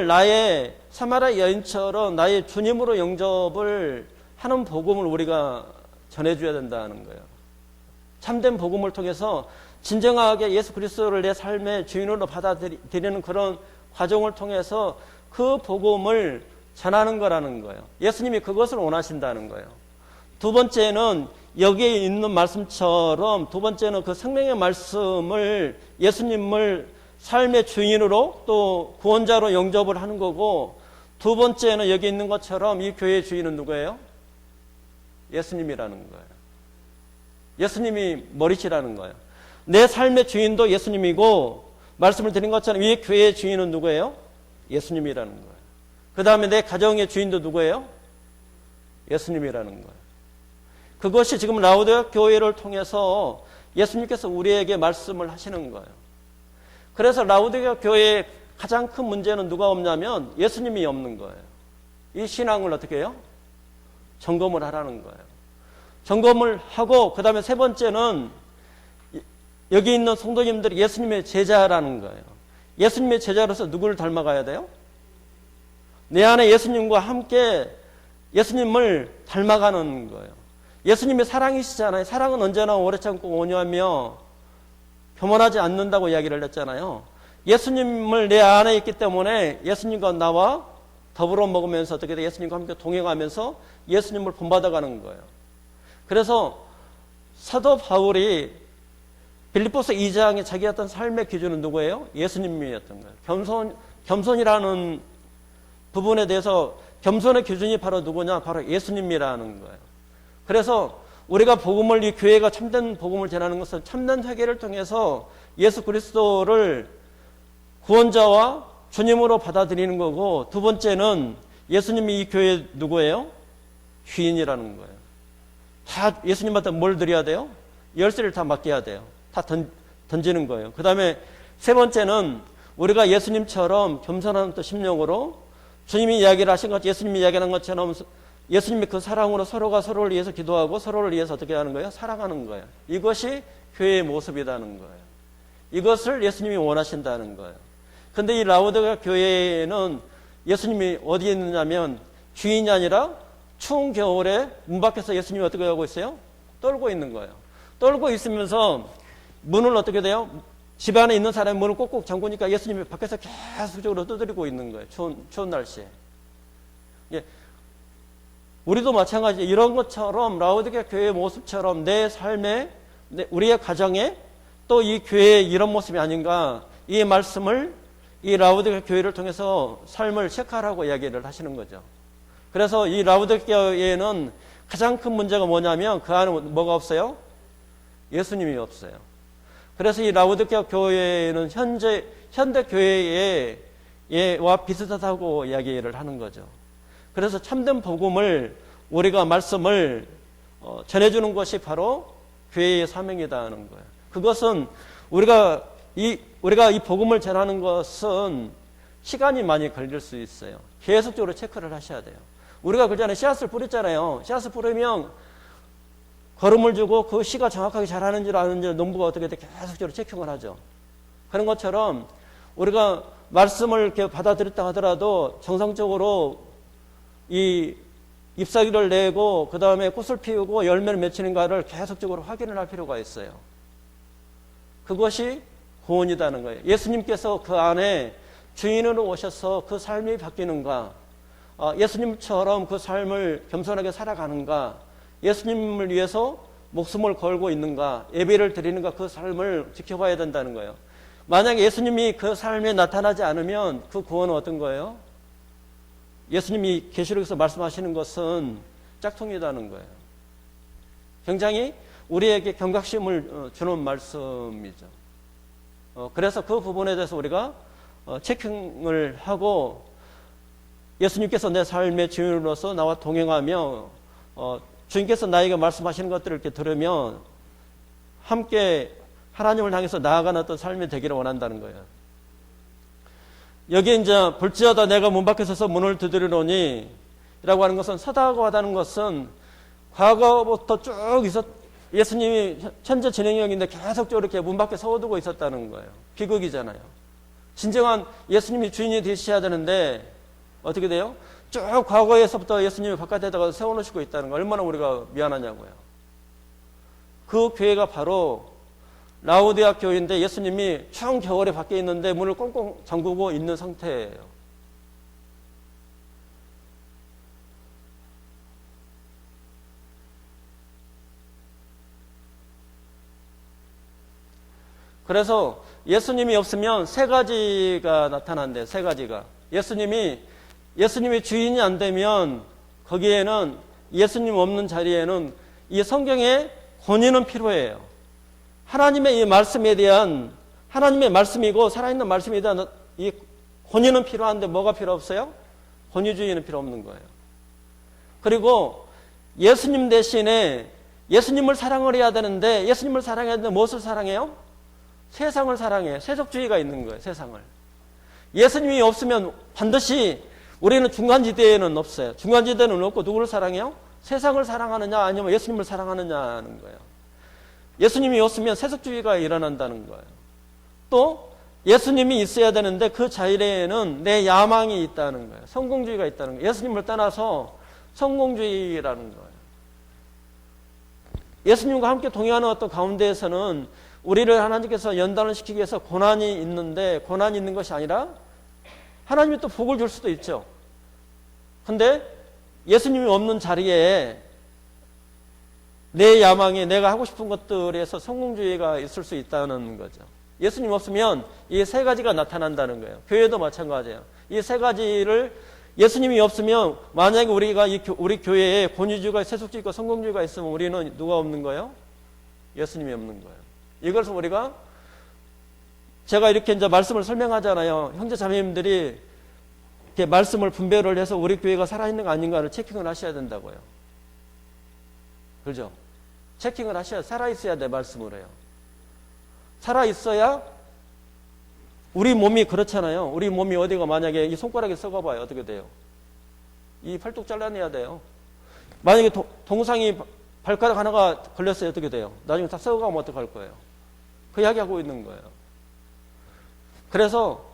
Speaker 1: 나의 사마리아 여인처럼 나의 주님으로 영접을 하는 복음을 우리가 전해줘야 된다는 거예요. 참된 복음을 통해서 진정하게 예수 그리스도를 내 삶의 주인으로 받아들이는 그런 과정을 통해서 그 복음을 전하는 거라는 거예요. 예수님이 그것을 원하신다는 거예요. 두 번째는 여기에 있는 말씀처럼 두 번째는 그 생명의 말씀을 예수님을 삶의 주인으로 또 구원자로 영접을 하는 거고, 두 번째는 여기 있는 것처럼 이 교회의 주인은 누구예요? 예수님이라는 거예요. 예수님이 머리시라는 거예요. 내 삶의 주인도 예수님이고, 말씀을 드린 것처럼 이 교회의 주인은 누구예요? 예수님이라는 거예요. 그 다음에 내 가정의 주인도 누구예요? 예수님이라는 거예요. 그것이 지금 라우디게아 교회를 통해서 예수님께서 우리에게 말씀을 하시는 거예요. 그래서 라우디게아 교회의 가장 큰 문제는 누가 없냐면 예수님이 없는 거예요. 이 신앙을 어떻게 해요? 점검을 하라는 거예요. 점검을 하고, 그 다음에 세 번째는 여기 있는 성도님들이 예수님의 제자라는 거예요. 예수님의 제자로서 누구를 닮아가야 돼요? 내 안에 예수님과 함께 예수님을 닮아가는 거예요. 예수님의 사랑이시잖아요. 사랑은 언제나 오래 참고 온유하며 교만하지 않는다고 이야기를 했잖아요. 예수님을 내 안에 있기 때문에 예수님과 나와 더불어 먹으면서 어떻게 돼? 예수님과 함께 동행하면서 예수님을 본받아가는 거예요. 그래서 사도 바울이 빌립보서 2장에 자기 어떤 삶의 기준은 누구예요? 예수님이었던 거예요. 겸손이라는 부분에 대해서 겸손의 기준이 바로 누구냐? 바로 예수님이라는 거예요. 그래서 우리가 복음을, 이 교회가 참된 복음을 전하는 것은 참된 회개를 통해서 예수 그리스도를 구원자와 주님으로 받아들이는 거고, 두 번째는 예수님이 이 교회 누구예요? 주인이라는 거예요. 다 예수님한테 뭘 드려야 돼요? 열쇠를 다 맡겨야 돼요. 다 던지는 거예요. 그 다음에 세 번째는 우리가 예수님처럼 겸손한 또 심령으로 주님이 이야기를 하신 것, 예수님이 이야기하는 것처럼 예수님이 그 사랑으로 서로가 서로를 위해서 기도하고 서로를 위해서 어떻게 하는 거예요? 사랑하는 거예요. 이것이 교회의 모습이라는 거예요. 이것을 예수님이 원하신다는 거예요. 근데 이 라오디게아 교회에는 예수님이 어디에 있느냐면 주인이 아니라 추운 겨울에 문 밖에서 예수님이 어떻게 하고 있어요? 떨고 있는 거예요. 떨고 있으면서 문을 어떻게 돼요? 집 안에 있는 사람이 문을 꼭꼭 잠그니까 예수님이 밖에서 계속적으로 두드리고 있는 거예요. 추운 날씨에. 예. 우리도 마찬가지 이런 것처럼 라오디게아 교회의 모습처럼 내 삶에, 우리의 가정에 또 이 교회의 이런 모습이 아닌가, 이 말씀을 이 라오디게아 교회를 통해서 삶을 체크하라고 이야기를 하시는 거죠. 그래서 이 라오디게아 교회에는 가장 큰 문제가 뭐냐면 그 안에 뭐가 없어요? 예수님이 없어요. 그래서 이 라오디게아 교회는 현대 교회와 비슷하다고 이야기를 하는 거죠. 그래서 참된 복음을, 우리가 말씀을 전해주는 것이 바로 교회의 사명이다는 거예요. 그것은 우리가 이 복음을 전하는 것은 시간이 많이 걸릴 수 있어요. 계속적으로 체크를 하셔야 돼요. 우리가 그 전에 씨앗을 뿌렸잖아요. 씨앗을 뿌리면 걸음을 주고 그 씨가 정확하게 자라는지 안 하는지 농부가 어떻게 계속적으로 체킹을 하죠. 그런 것처럼 우리가 말씀을 이렇게 받아들였다 하더라도 정상적으로 이 잎사귀를 내고 그 다음에 꽃을 피우고 열매를 맺히는가를 계속적으로 확인을 할 필요가 있어요. 그것이 구원이라는 거예요. 예수님께서 그 안에 주인으로 오셔서 그 삶이 바뀌는가, 예수님처럼 그 삶을 겸손하게 살아가는가, 예수님을 위해서 목숨을 걸고 있는가, 예배를 드리는가, 그 삶을 지켜봐야 된다는 거예요. 만약에 예수님이 그 삶에 나타나지 않으면 그 구원은 어떤 거예요? 예수님이 계시록에서 말씀하시는 것은 짝퉁이라는 거예요. 굉장히 우리에게 경각심을 주는 말씀이죠. 그래서 그 부분에 대해서 우리가 체킹을 하고 예수님께서 내 삶의 주인으로서 나와 동행하며 주님께서 나에게 말씀하시는 것들을 이렇게 들으면 함께 하나님을 향해서 나아가는 어떤 삶이 되기를 원한다는 거예요. 여기 이제 볼지어다 내가 문 밖에 서서 문을 두드리노니 라고 하는 것은, 서다고 하다는 것은 과거부터 쭉 예수님이 현재 진행형인데 계속적으로 이렇게 문 밖에 서두고 있었다는 거예요. 비극이잖아요. 진정한 예수님이 주인이 되셔야 되는데 어떻게 돼요? 쭉 과거에서부터 예수님이 바깥에다가 세워놓으시고 있다는 거, 얼마나 우리가 미안하냐고요. 그 교회가 바로 라오디게아 교회인데 예수님이 추운 겨울에 밖에 있는데 문을 꽁꽁 잠그고 있는 상태예요. 그래서 예수님이 없으면 세 가지가 나타난대요. 세 가지가. 예수님이 주인이 안 되면 거기에는, 예수님 없는 자리에는 이 성경의 권위는 필요해요. 하나님의 이 말씀에 대한, 하나님의 말씀이고 살아있는 말씀에 대한 이 권위는 필요한데 뭐가 필요 없어요? 권위주의는 필요 없는 거예요. 그리고 예수님 대신에 예수님을 사랑을 해야 되는데, 예수님을 사랑해야 되는데 무엇을 사랑해요? 세상을 사랑해요. 세속주의가 있는 거예요. 세상을. 예수님이 없으면 반드시 우리는 중간지대에는 없어요. 중간지대는 없고 누구를 사랑해요? 세상을 사랑하느냐 아니면 예수님을 사랑하느냐는 거예요. 예수님이 없으면 세속주의가 일어난다는 거예요. 또 예수님이 있어야 되는데 그 자리에는 내 야망이 있다는 거예요. 성공주의가 있다는 거예요. 예수님을 떠나서 성공주의라는 거예요. 예수님과 함께 동행하는 어떤 가운데에서는 우리를 하나님께서 연단을 시키기 위해서 고난이 있는데, 고난이 있는 것이 아니라 하나님이 또 복을 줄 수도 있죠. 근데 예수님이 없는 자리에 내 야망에 내가 하고 싶은 것들에서 성공주의가 있을 수 있다는 거죠. 예수님 없으면 이 세 가지가 나타난다는 거예요. 교회도 마찬가지예요. 이 세 가지를 예수님이 없으면 만약에 우리가 우리 교회에 권위주의가 세속주의가 성공주의가 있으면 우리는 누가 없는 거예요? 예수님이 없는 거예요. 이것을 우리가 제가 이렇게 이제 말씀을 설명하잖아요. 형제 자매님들이 이렇게 말씀을 분별을 해서 우리 교회가 살아있는 거 아닌가를 체킹을 하셔야 된다고요. 그죠? 체킹을 하셔야 살아있어야 돼 말씀을 해요. 살아있어야 우리 몸이 그렇잖아요. 우리 몸이 어디가 만약에 이 손가락에 썩어봐요. 어떻게 돼요? 이 팔뚝 잘라내야 돼요. 만약에 동상이 발가락 하나가 걸렸어요. 어떻게 돼요? 나중에 다 썩어가면 어떡할 거예요? 그 이야기하고 있는 거예요. 그래서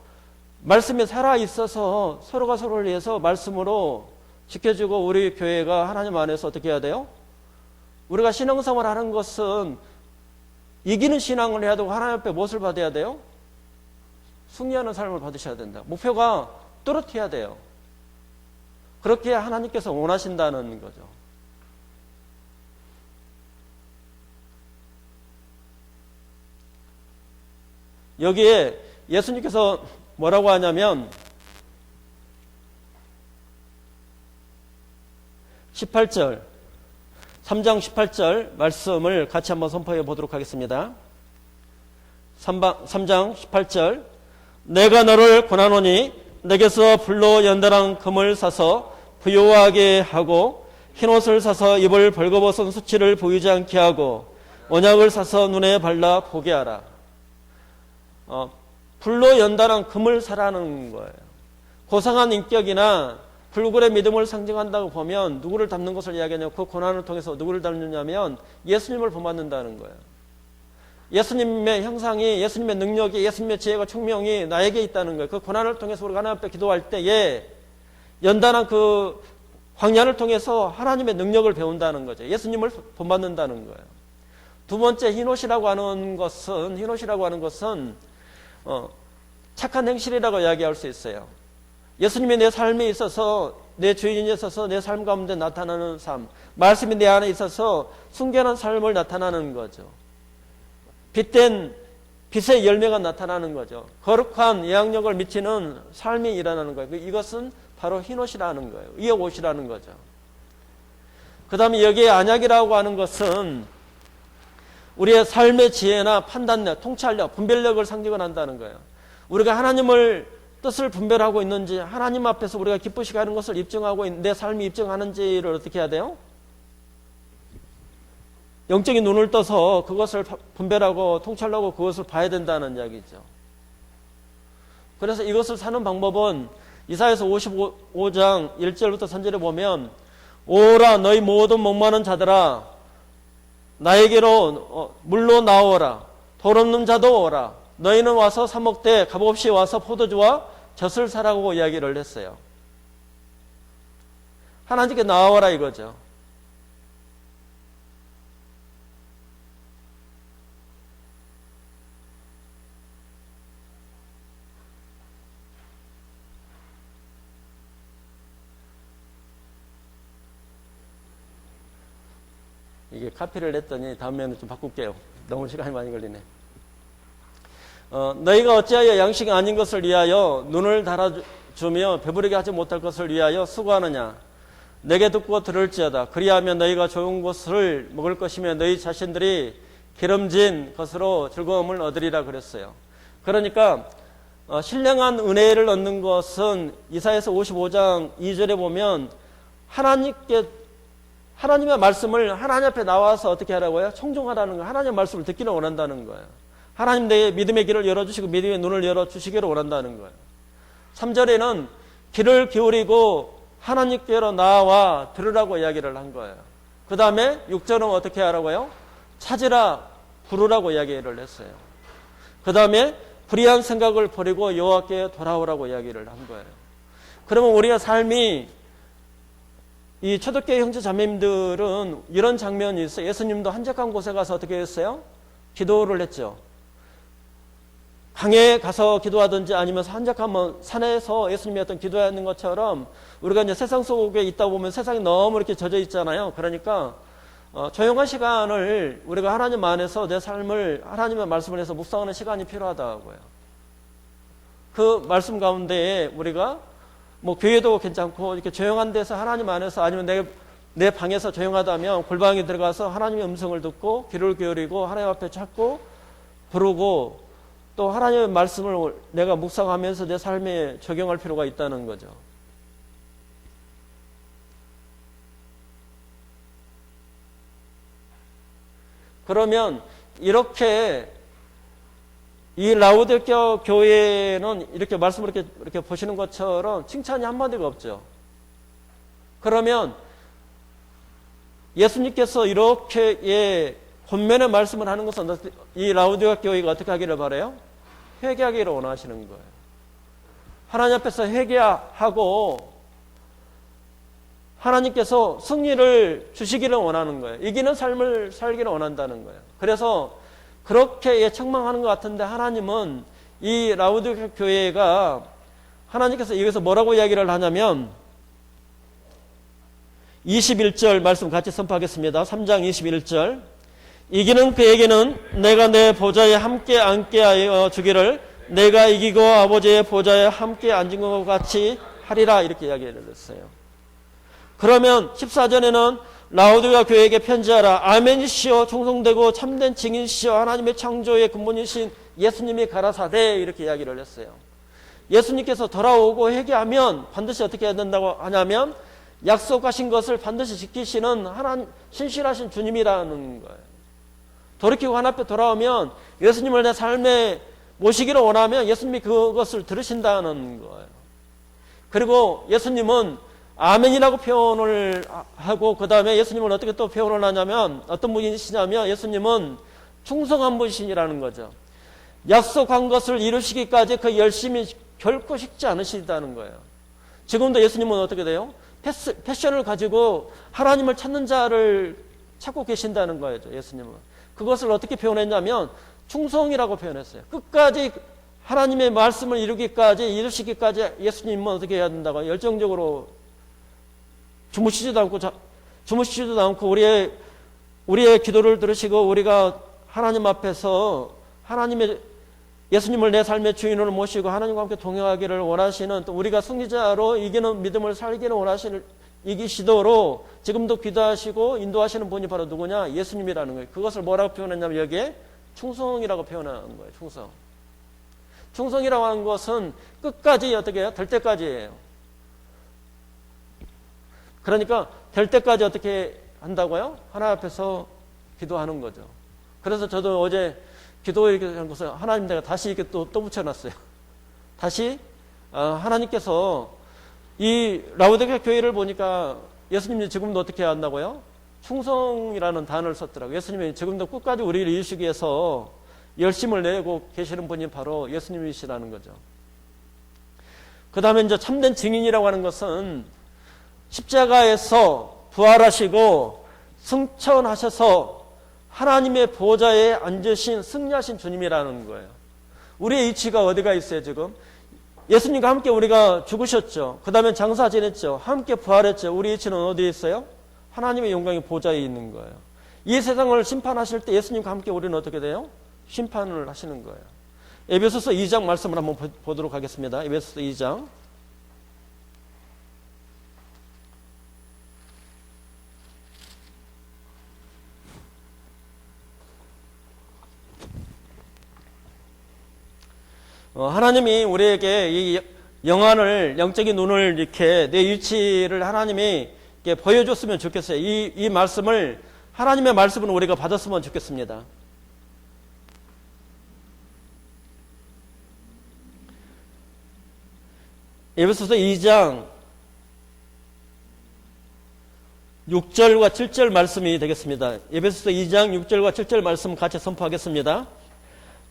Speaker 1: 말씀이 살아있어서 서로가 서로를 위해서 말씀으로 지켜주고 우리 교회가 하나님 안에서 어떻게 해야 돼요? 우리가 신앙생활을 하는 것은 이기는 신앙을 해야 되고 하나님 앞에 무엇을 받아야 돼요? 승리하는 삶을 받으셔야 된다. 목표가 뚜렷해야 돼요. 그렇게 하나님께서 원하신다는 거죠. 여기에 예수님께서 뭐라고 하냐면 18절 3장 18절 말씀을 같이 한번 선포해 보도록 하겠습니다. 3장 18절 내가 너를 권하노니 내게서 불로 연달아 금을 사서 부요하게 하고 흰옷을 사서 입을 벌거벗은 수치를 보이지 않게 하고 언약을 사서 눈에 발라 보게 하라. 불로 연달아 금을 사라는 거예요. 고상한 인격이나 불굴의 믿음을 상징한다고 보면 누구를 닮는 것을 이야기하냐면 그 고난을 통해서 누구를 닮느냐면 예수님을 본받는다는 거예요. 예수님의 형상이, 예수님의 능력이, 예수님의 지혜가 총명이 나에게 있다는 거예요. 그 고난을 통해서 우리가 하나님 앞에 기도할 때에 연단한 그 광야를 통해서 하나님의 능력을 배운다는 거죠. 예수님을 본받는다는 거예요. 두 번째 흰옷이라고 하는 것은 착한 행실이라고 이야기할 수 있어요. 예수님이 내 삶에 있어서 내 주인이 있어서 내 삶 가운데 나타나는 삶, 말씀이 내 안에 있어서 순결한 삶을 나타나는 거죠. 빛의 열매가 나타나는 거죠. 거룩한 영향력을 미치는 삶이 일어나는 거예요. 이것은 바로 흰옷이라는 거예요. 이 옷이라는 거죠. 그 다음에 여기에 안약이라고 하는 것은 우리의 삶의 지혜나 판단력, 통찰력, 분별력을 상징을 한다는 거예요. 우리가 하나님을 뜻을 분별하고 있는지, 하나님 앞에서 우리가 기쁘시게 하는 것을 입증하고 내 삶이 입증하는지를 어떻게 해야 돼요? 영적인 눈을 떠서 그것을 분별하고 통찰하고 그것을 봐야 된다는 이야기죠. 그래서 이것을 사는 방법은 이사야서 55장 1절부터 3절에 보면 오라 너희 모든 목마른 자들아 나에게로 물로 나오라 돌 없는 자도 오라 너희는 와서 사 먹되 값없이 와서 포도주와 젖을 사라고 이야기를 했어요. 하나님께 나와라 이거죠. 이게 카피를 냈더니 다음에는 좀 바꿀게요. 너무 시간이 많이 걸리네. 너희가 어찌하여 양식 아닌 것을 위하여 눈을 달아주며 배부르게 하지 못할 것을 위하여 수고하느냐. 내게 듣고 들을지어다. 그리하면 너희가 좋은 것을 먹을 것이며 너희 자신들이 기름진 것으로 즐거움을 얻으리라 그랬어요. 그러니까 신령한 은혜를 얻는 것은 이사야서 55장 2절에 보면 하나님의 말씀을 하나님 앞에 나와서 어떻게 하라고요? 청종하라는 거예요. 하나님의 말씀을 듣기를 원한다는 거예요. 하나님 내 믿음의 길을 열어주시고 믿음의 눈을 열어주시기를 원한다는 거예요. 3절에는 귀를 기울이고 하나님께로 나와 들으라고 이야기를 한 거예요. 그 다음에 6절은 어떻게 하라고요? 찾으라 부르라고 이야기를 했어요. 그 다음에 불의한 생각을 버리고 여호와께 돌아오라고 이야기를 한 거예요. 그러면 우리의 삶이 이 초대교회 형제 자매님들은 이런 장면이 있어요. 예수님도 한적한 곳에 가서 어떻게 했어요? 기도를 했죠. 강에 가서 기도하든지 아니면 한적한 산에서 예수님이 어떤 기도하는 것처럼 우리가 이제 세상 속에 있다 보면 세상이 너무 이렇게 젖어 있잖아요. 그러니까 조용한 시간을 우리가 하나님 안에서 내 삶을 하나님의 말씀을 해서 묵상하는 시간이 필요하다고요. 그 말씀 가운데에 우리가 뭐 교회도 괜찮고 이렇게 조용한 데서 하나님 안에서 아니면 내 방에서 조용하다면 골방에 들어가서 하나님의 음성을 듣고 귀를 기울이고 하나님 앞에 찾고 부르고 또 하나님의 말씀을 내가 묵상하면서 내 삶에 적용할 필요가 있다는 거죠. 그러면 이렇게 이 라우디게아 교회는 이렇게 말씀을 이렇게 보시는 것처럼 칭찬이 한마디가 없죠. 그러면 예수님께서 이렇게 권면의 말씀을 하는 것은 이 라우디게아 교회가 어떻게 하기를 바라요? 회개하기를 원하시는 거예요. 하나님 앞에서 회개하고 하나님께서 승리를 주시기를 원하는 거예요. 이기는 삶을 살기를 원한다는 거예요. 그래서 그렇게 책망하는 것 같은데 하나님은 이 라우디게아 교회가 하나님께서 여기서 뭐라고 이야기를 하냐면 21절 말씀 같이 선포하겠습니다. 3장 21절 이기는 그에게는 내가 내 보좌에 함께 앉게 하여 주기를 내가 이기고 아버지의 보좌에 함께 앉은 것 같이 하리라 이렇게 이야기를 했어요. 그러면 14절에는 라우디게아 교회에게 편지하라. 아멘이시여 충성되고 참된 증인이시여 하나님의 창조의 근본이신 예수님이 가라사대 이렇게 이야기를 했어요. 예수님께서 돌아오고 회개하면 반드시 어떻게 해야 된다고 하냐면 약속하신 것을 반드시 지키시는 하나님 신실하신 주님이라는 거예요. 돌이키고 하나님 앞에 돌아오면 예수님을 내 삶에 모시기를 원하면 예수님이 그것을 들으신다는 거예요. 그리고 예수님은 아멘이라고 표현을 하고 그 다음에 예수님을 어떻게 또 표현을 하냐면 어떤 분이시냐면 예수님은 충성한 분이시라는 거죠. 약속한 것을 이루시기까지 그 열심히 결코 식지 않으시다는 거예요. 지금도 예수님은 어떻게 돼요? 패션을 가지고 하나님을 찾는 자를 찾고 계신다는 거예요. 예수님은. 그것을 어떻게 표현했냐면 충성이라고 표현했어요. 끝까지 하나님의 말씀을 이루시기까지 예수님은 어떻게 해야 된다고 열정적으로 주무시지도 않고 우리의 기도를 들으시고 우리가 하나님 앞에서 예수님을 내 삶의 주인으로 모시고 하나님과 함께 동행하기를 원하시는 또 우리가 승리자로 이기는 믿음을 살기를 원하시는 이기시도록 지금도 기도하시고 인도하시는 분이 바로 누구냐? 예수님이라는 거예요. 그것을 뭐라고 표현했냐면 여기에 충성이라고 표현하는 거예요. 충성. 충성이라고 하는 것은 끝까지 어떻게 해요? 될 때까지예요. 그러니까 될 때까지 어떻게 한다고요? 하나님 앞에서 기도하는 거죠. 그래서 저도 어제 기도 이렇게 한 것을 하나님 내가 다시 이렇게 또 붙여놨어요. 다시 하나님께서 이 라우디게아 교회를 보니까 예수님이 지금도 어떻게 한다고요? 충성이라는 단어를 썼더라고요. 예수님이 지금도 끝까지 우리를 이루시기 위해서 열심을 내고 계시는 분이 바로 예수님이시라는 거죠. 그 다음에 이제 참된 증인이라고 하는 것은 십자가에서 부활하시고 승천하셔서 하나님의 보좌에 앉으신 승리하신 주님이라는 거예요. 우리의 이치가 어디가 있어요 지금? 예수님과 함께 우리가 죽으셨죠. 그 다음에 장사 지냈죠. 함께 부활했죠. 우리 이치는 어디에 있어요? 하나님의 영광의 보좌에 있는 거예요. 이 세상을 심판하실 때 예수님과 함께 우리는 어떻게 돼요? 심판을 하시는 거예요. 에베소서 2장 말씀을 한번 보도록 하겠습니다. 에베소서 2장 하나님이 우리에게 이 영적인 눈을 이렇게 내 위치를 하나님이 이렇게 보여줬으면 좋겠어요. 이 말씀을 하나님의 말씀을 우리가 받았으면 좋겠습니다. 에베소서 2장 6절과 7절 말씀이 되겠습니다. 에베소서 2장 6절과 7절 말씀 같이 선포하겠습니다.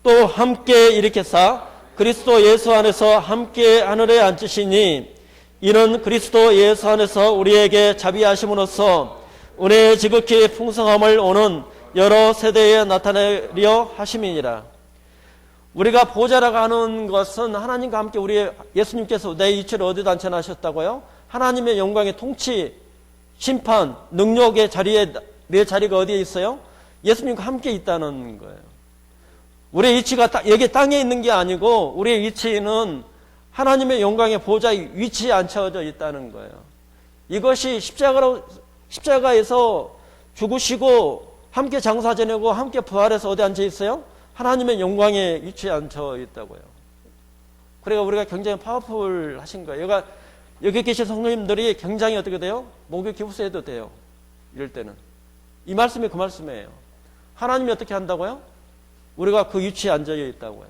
Speaker 1: 또 함께 일으켜사 그리스도 예수 안에서 함께 하늘에 앉으시니 이는 그리스도 예수 안에서 우리에게 자비하심으로써 은혜의 지극히 풍성함을 오는 여러 세대에 나타내려 하심이니라. 우리가 보좌라고 하는 것은 하나님과 함께 예수님께서 내 이치를 어디다 앉혀하셨다고요? 하나님의 영광의 통치, 심판, 능력의 자리에 내 자리가 어디에 있어요? 예수님과 함께 있다는 거예요. 우리의 위치가 여기 땅에 있는 게 아니고 우리의 위치는 하나님의 영광의 보좌에 위치에 앉혀져 있다는 거예요. 이것이 십자가에서 죽으시고 함께 장사 지내고 함께 부활해서 어디 앉아 있어요? 하나님의 영광의 위치에 앉혀 있다고요. 그러니까 우리가 굉장히 파워풀 하신 거예요. 여기 계신 성도님들이 굉장히 어떻게 돼요? 목욕 기부세도 돼요. 이럴 때는. 이 말씀이 그 말씀이에요. 하나님이 어떻게 한다고요? 우리가 그 위치에 앉아 있다고요.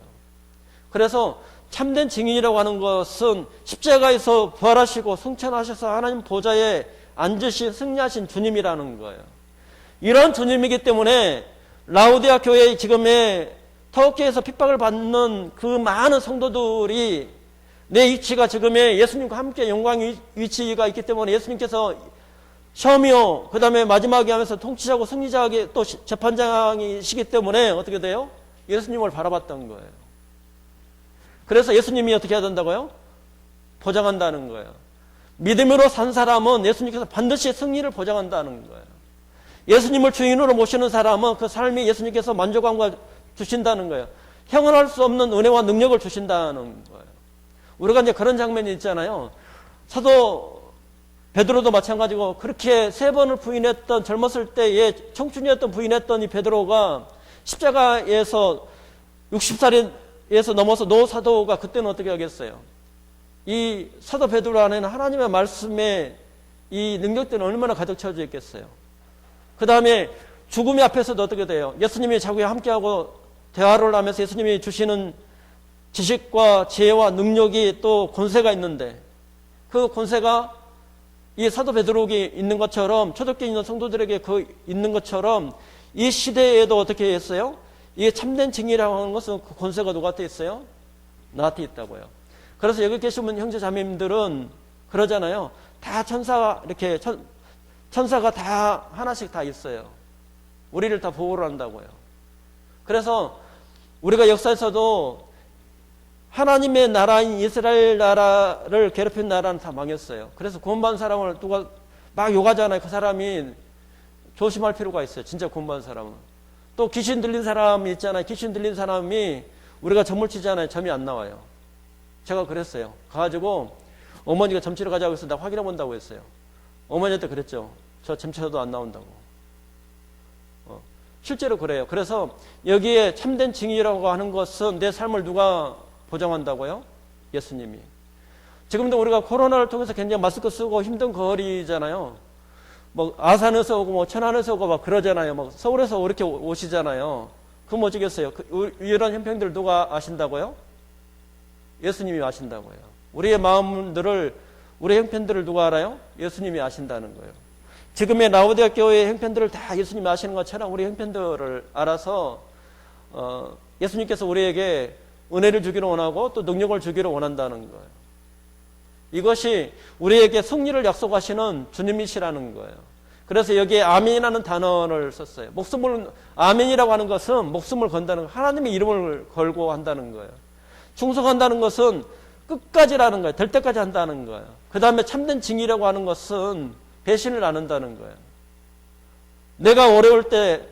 Speaker 1: 그래서 참된 증인이라고 하는 것은 십자가에서 부활하시고 승천하셔서 하나님 보좌에 앉으신 승리하신 주님이라는 거예요. 이런 주님이기 때문에 라우디아 교회 지금의 터키에서 핍박을 받는 그 많은 성도들이 내 위치가 지금의 예수님과 함께 영광의 위치가 있기 때문에 예수님께서 시험이요 그 다음에 마지막에 하면서 통치자고 승리자에게 또 재판장이시기 때문에 어떻게 돼요? 예수님을 바라봤던 거예요. 그래서 예수님이 어떻게 해야 된다고요? 보장한다는 거예요. 믿음으로 산 사람은 예수님께서 반드시 승리를 보장한다는 거예요. 예수님을 주인으로 모시는 사람은 그 삶이 예수님께서 만족감과 주신다는 거예요. 형언할 수 없는 은혜와 능력을 주신다는 거예요. 우리가 이제 그런 장면이 있잖아요. 사도 베드로도 마찬가지고 그렇게 3번을 부인했던 젊었을 때에 청춘이었던 부인했던 이 베드로가 십자가에서 60살에서 넘어서 노 사도가 그때는 어떻게 하겠어요? 이 사도 베드로 안에는 하나님의 말씀에 이 능력들은 얼마나 가득 채워져 있겠어요? 그 다음에 죽음의 앞에서도 어떻게 돼요? 예수님이 자기와 함께하고 대화를 하면서 예수님이 주시는 지식과 지혜와 능력이 또 권세가 있는데 그 권세가 이 사도 베드로에게 있는 것처럼 초대교회에 있는 성도들에게 그 있는 것처럼 이 시대에도 어떻게 했어요? 이게 참된 증인이라고 하는 것은 그 권세가 누구한테 있어요? 나한테 있다고요. 그래서 여기 계시는 형제 자매님들은 그러잖아요. 다 천사가 다 하나씩 다 있어요. 우리를 다 보호를 한다고요. 그래서 우리가 역사에서도 하나님의 나라인 이스라엘 나라를 괴롭힌 나라는 다 망했어요. 그래서 구원받은 사람을 누가 막 욕하잖아요. 그 사람이 조심할 필요가 있어요. 진짜 구원받은 사람은. 또 귀신 들린 사람이 있잖아요. 귀신 들린 사람이 우리가 점을 치잖아요. 점이 안 나와요. 제가 그랬어요. 가가지고 어머니가 점 치러 가자고 해서 나 확인해 본다고 했어요. 어머니한테 그랬죠. 저 점 쳐도 안 나온다고. 실제로 그래요. 그래서 여기에 참된 증인이라고 하는 것은 내 삶을 누가 보장한다고요? 예수님이. 지금도 우리가 코로나를 통해서 굉장히 마스크 쓰고 힘든 거리잖아요. 뭐 아산에서 오고 뭐 천안에서 오고 막 그러잖아요. 막 서울에서 이렇게 오시잖아요. 그럼 어쩌겠어요? 이런 형편들 누가 아신다고요? 예수님이 아신다고요. 우리의 마음들을 우리의 형편들을 누가 알아요? 예수님이 아신다는 거예요. 지금의 라우디아 교회의 형편들을 다 예수님이 아시는 것처럼 우리 형편들을 알아서 예수님께서 우리에게 은혜를 주기를 원하고 또 능력을 주기를 원한다는 거예요. 이것이 우리에게 승리를 약속하시는 주님이시라는 거예요. 그래서 여기에 아멘이라는 단어를 썼어요. 아멘이라고 하는 것은 목숨을 건다는 거예요. 하나님의 이름을 걸고 한다는 거예요. 충성한다는 것은 끝까지라는 거예요. 될 때까지 한다는 거예요. 그 다음에 참된 증이라고 하는 것은 배신을 안 한다는 거예요. 내가 어려울 때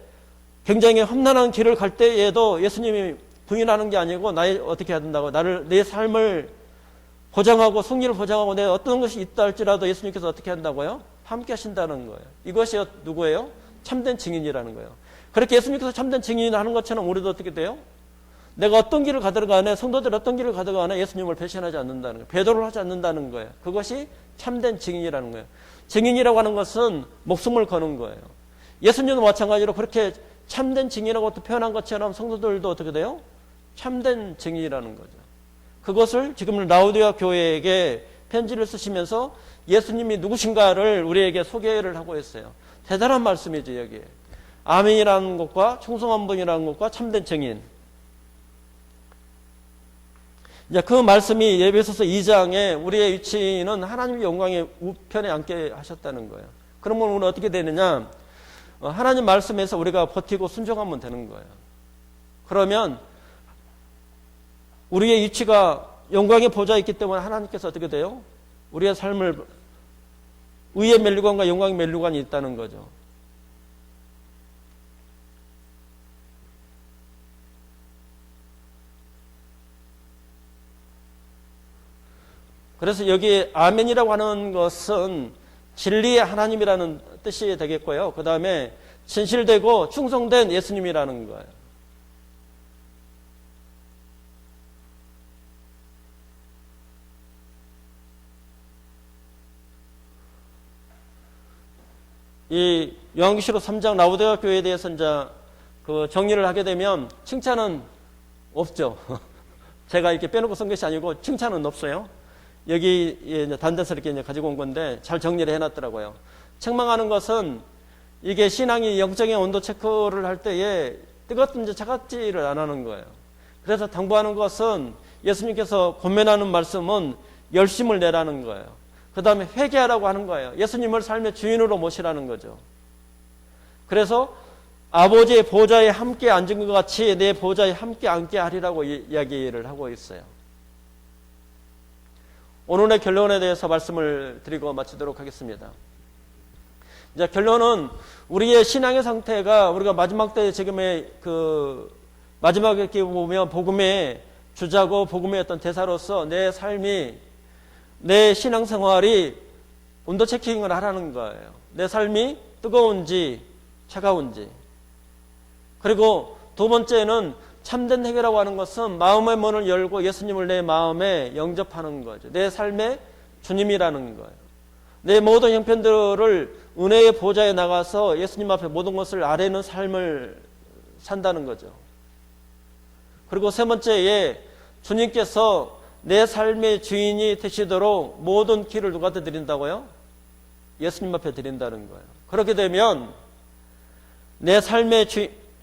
Speaker 1: 굉장히 험난한 길을 갈 때에도 예수님이 부인하는 게 아니고 나의 어떻게 해야 된다고 내 삶을 보장하고 승리를 보장하고 내 어떤 것이 있다 할지라도 예수님께서 어떻게 한다고요? 함께 하신다는 거예요. 이것이 누구예요? 참된 증인이라는 거예요. 그렇게 예수님께서 참된 증인을 하는 것처럼 우리도 어떻게 돼요? 내가 어떤 길을 가든 간에 성도들 어떤 길을 가든 간에 예수님을 배신하지 않는다는 거예요. 배도를 하지 않는다는 거예요. 그것이 참된 증인이라는 거예요. 증인이라고 하는 것은 목숨을 거는 거예요. 예수님도 마찬가지로 그렇게 참된 증인이라고 표현한 것처럼 성도들도 어떻게 돼요? 참된 증인이라는 거죠. 그것을 지금 라우디아 교회에게 편지를 쓰시면서 예수님이 누구신가를 우리에게 소개를 하고 있어요. 대단한 말씀이죠, 여기에. 아멘이라는 것과 충성한 분이라는 것과 참된 증인. 이제 그 말씀이 에베소서 2장에 우리의 위치는 하나님의 영광의 우편에 앉게 하셨다는 거예요. 그러면 우리는 어떻게 되느냐? 하나님 말씀에서 우리가 버티고 순종하면 되는 거예요. 그러면 우리의 위치가 영광의 보좌에 있기 때문에 하나님께서 어떻게 돼요? 우리의 삶을 의의 면류관과 영광의 면류관이 있다는 거죠. 그래서 여기 아멘이라고 하는 것은 진리의 하나님이라는 뜻이 되겠고요. 그 다음에 진실되고 충성된 예수님이라는 거예요. 이 요한계시록 3장 라오디게아 교회에 대해서 이제 그 정리를 하게 되면 칭찬은 없죠. 제가 이렇게 빼놓고 쓴 것이 아니고 칭찬은 없어요. 여기 이제 단단스럽게 이제 가지고 온 건데 잘 정리를 해놨더라고요. 책망하는 것은 이게 신앙이 영적인 온도 체크를 할 때에 뜨겁든지 차갑지를 안 하는 거예요. 그래서 당부하는 것은 예수님께서 권면하는 말씀은 열심을 내라는 거예요. 그 다음에 회개하라고 하는 거예요. 예수님을 삶의 주인으로 모시라는 거죠. 그래서 아버지의 보좌에 함께 앉은 것 같이 내 보좌에 함께 앉게 하리라고 이야기를 하고 있어요. 오늘의 결론에 대해서 말씀을 드리고 마치도록 하겠습니다. 이제 결론은 우리의 신앙의 상태가 우리가 마지막 때 지금의 그 마지막에 보면 복음의 주자고 복음의 어떤 대사로서 내 삶이 내 신앙생활이 온도 체킹을 하라는 거예요. 내 삶이 뜨거운지 차가운지. 그리고 두 번째는 참된 회개라고 하는 것은 마음의 문을 열고 예수님을 내 마음에 영접하는 거죠. 내 삶의 주님이라는 거예요. 내 모든 형편들을 은혜의 보좌에 나가서 예수님 앞에 모든 것을 아뢰는 삶을 산다는 거죠. 그리고 세 번째에 주님께서 내 삶의 주인이 되시도록 모든 길을 누구한테 드린다고요? 예수님 앞에 드린다는 거예요. 그렇게 되면 내 삶의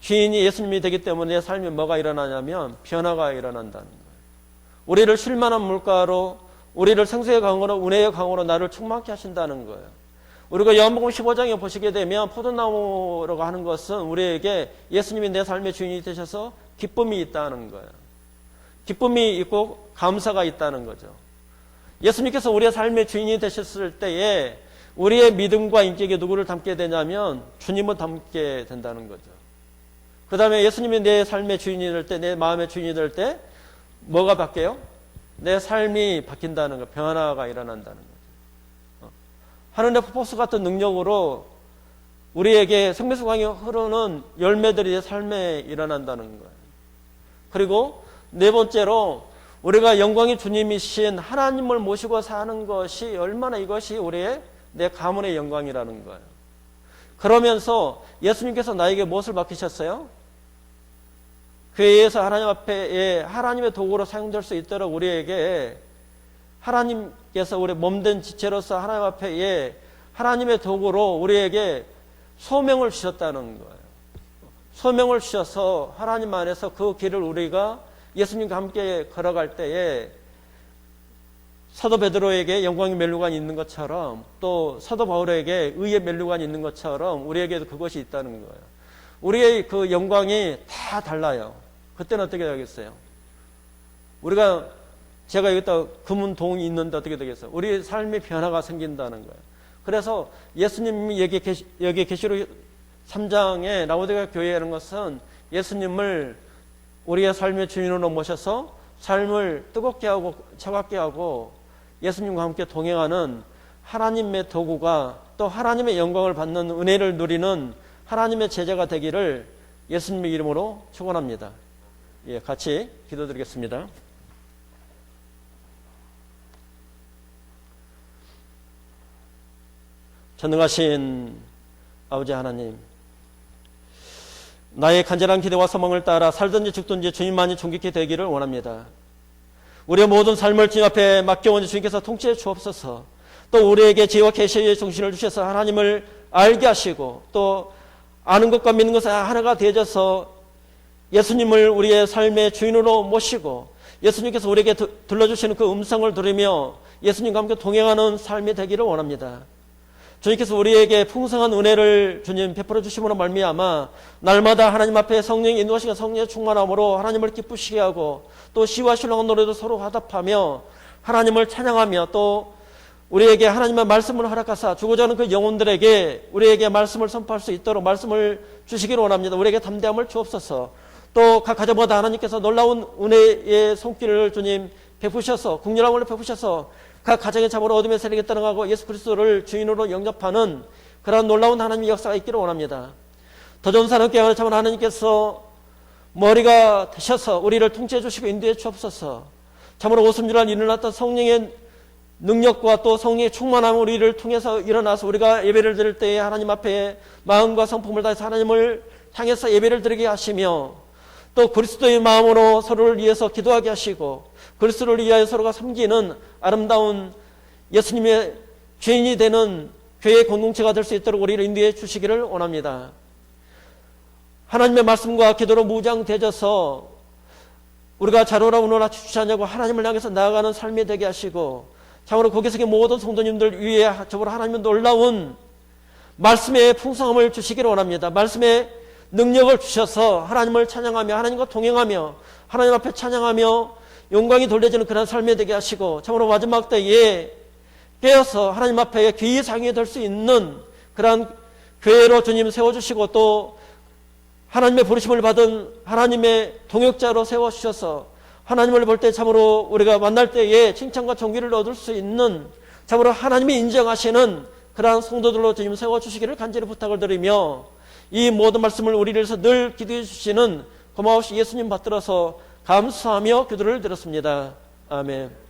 Speaker 1: 주인이 예수님이 되기 때문에 내 삶에 뭐가 일어나냐면 변화가 일어난다는 거예요. 우리를 쉴만한 물가로, 우리를 생수의 강으로, 은혜의 강으로 나를 충만케 하신다는 거예요. 우리가 요한복음 15장에 보시게 되면 포도나무라고 하는 것은 우리에게 예수님이 내 삶의 주인이 되셔서 기쁨이 있다는 거예요. 기쁨이 있고 감사가 있다는 거죠. 예수님께서 우리의 삶의 주인이 되셨을 때에 우리의 믿음과 인격에 누구를 담게 되냐면 주님을 담게 된다는 거죠. 그 다음에 예수님이 내 삶의 주인이 될 때, 내 마음의 주인이 될 때 뭐가 바뀌어요? 내 삶이 바뀐다는 거, 변화가 일어난다는 거죠. 하늘의 폭포수 같은 능력으로 우리에게 생명수 강이 흐르는 열매들이 내 삶에 일어난다는 거예요. 그리고 네 번째로 우리가 영광의 주님이신 하나님을 모시고 사는 것이 얼마나 이것이 우리의 내 가문의 영광이라는 거예요. 그러면서 예수님께서 나에게 무엇을 맡기셨어요? 교회에서 하나님 앞에 하나님의 도구로 사용될 수 있도록 우리에게 하나님께서 우리 몸된 지체로서 하나님 앞에 하나님의 도구로 우리에게 소명을 주셨다는 거예요. 소명을 주셔서 하나님 안에서 그 길을 우리가 예수님과 함께 걸어갈 때에 사도 베드로에게 영광의 면류관이 있는 것처럼 또 사도 바울에게 의의 면류관이 있는 것처럼 우리에게도 그것이 있다는 거예요. 우리의 그 영광이 다 달라요. 그때는 어떻게 되겠어요? 우리가 제가 여기다 금은 동이 있는데 어떻게 되겠어요? 우리 삶의 변화가 생긴다는 거예요. 그래서 예수님이 여기 계시록 3장에 라오디게아 교회라는 것은 예수님을 우리의 삶의 주인으로 모셔서 삶을 뜨겁게 하고 차갑게 하고 예수님과 함께 동행하는 하나님의 도구가 또 하나님의 영광을 받는 은혜를 누리는 하나님의 제자가 되기를 예수님의 이름으로 축원합니다. 예, 같이 기도드리겠습니다. 전능하신 아버지 하나님, 나의 간절한 기대와 소망을 따라 살든지 죽든지 주님만이 존귀케 되기를 원합니다. 우리의 모든 삶을 주님 앞에 맡겨온 주님께서 통치해 주옵소서. 또 우리에게 지혜와 계시의 정신을 주셔서 하나님을 알게 하시고 또 아는 것과 믿는 것이 하나가 되어져서 예수님을 우리의 삶의 주인으로 모시고 예수님께서 우리에게 들려주시는 그 음성을 들으며 예수님과 함께 동행하는 삶이 되기를 원합니다. 주님께서 우리에게 풍성한 은혜를 주님 베풀어 주심으로 말미암아 날마다 하나님 앞에 성령의 인도하시는 성령의 충만함으로 하나님을 기쁘시게 하고 또 시와 신랑한 노래도 서로 화답하며 하나님을 찬양하며 또 우리에게 하나님의 말씀을 허락하사 주고자 하는 그 영혼들에게 우리에게 말씀을 선포할 수 있도록 말씀을 주시기를 원합니다. 우리에게 담대함을 주옵소서. 또 각 가정마다 하나님께서 놀라운 은혜의 손길을 주님 베푸셔서 국률함을 베푸셔서 각 가정의 참으로 어둠의 세력에 떠나가고 예수 그리스도를 주인으로 영접하는 그러한 놀라운 하나님의 역사가 있기를 원합니다. 더 좋은 사람 깨어나 참으로 하나님께서 머리가 되셔서 우리를 통치해 주시고 인도해 주옵소서. 참으로 오순절날 일어났던 성령의 능력과 또 성령의 충만함 우리를 통해서 일어나서 우리가 예배를 드릴 때에 하나님 앞에 마음과 성품을 다해서 하나님을 향해서 예배를 드리게 하시며 또 그리스도의 마음으로 서로를 위해서 기도하게 하시고 그리스도를 위하여 서로가 섬기는 아름다운 예수님의 죄인이 되는 교회의 공동체가 될 수 있도록 우리를 인도해 주시기를 원합니다. 하나님의 말씀과 기도로 무장되어서 우리가 자로라 우노라 주시하냐고 하나님을 향해서 나아가는 삶이 되게 하시고 참으로 고개석의 모든 성도님들 위에 저보로 하나님의 놀라운 말씀의 풍성함을 주시기를 원합니다. 말씀의 능력을 주셔서 하나님을 찬양하며 하나님과 동행하며 하나님 앞에 찬양하며 영광이 돌려지는 그런 삶이 되게 하시고 참으로 마지막 때에 깨어서 하나님 앞에 귀상이 될 수 있는 그런 교회로 주님 세워주시고 또 하나님의 부르심을 받은 하나님의 동역자로 세워주셔서 하나님을 볼 때 참으로 우리가 만날 때에 칭찬과 존귀를 얻을 수 있는 참으로 하나님이 인정하시는 그러한 성도들로 주님 세워주시기를 간절히 부탁을 드리며 이 모든 말씀을 우리를 위해서 늘 기도해 주시는 고마우신 예수님 받들어서 감사하며 기도를 드렸습니다. 아멘.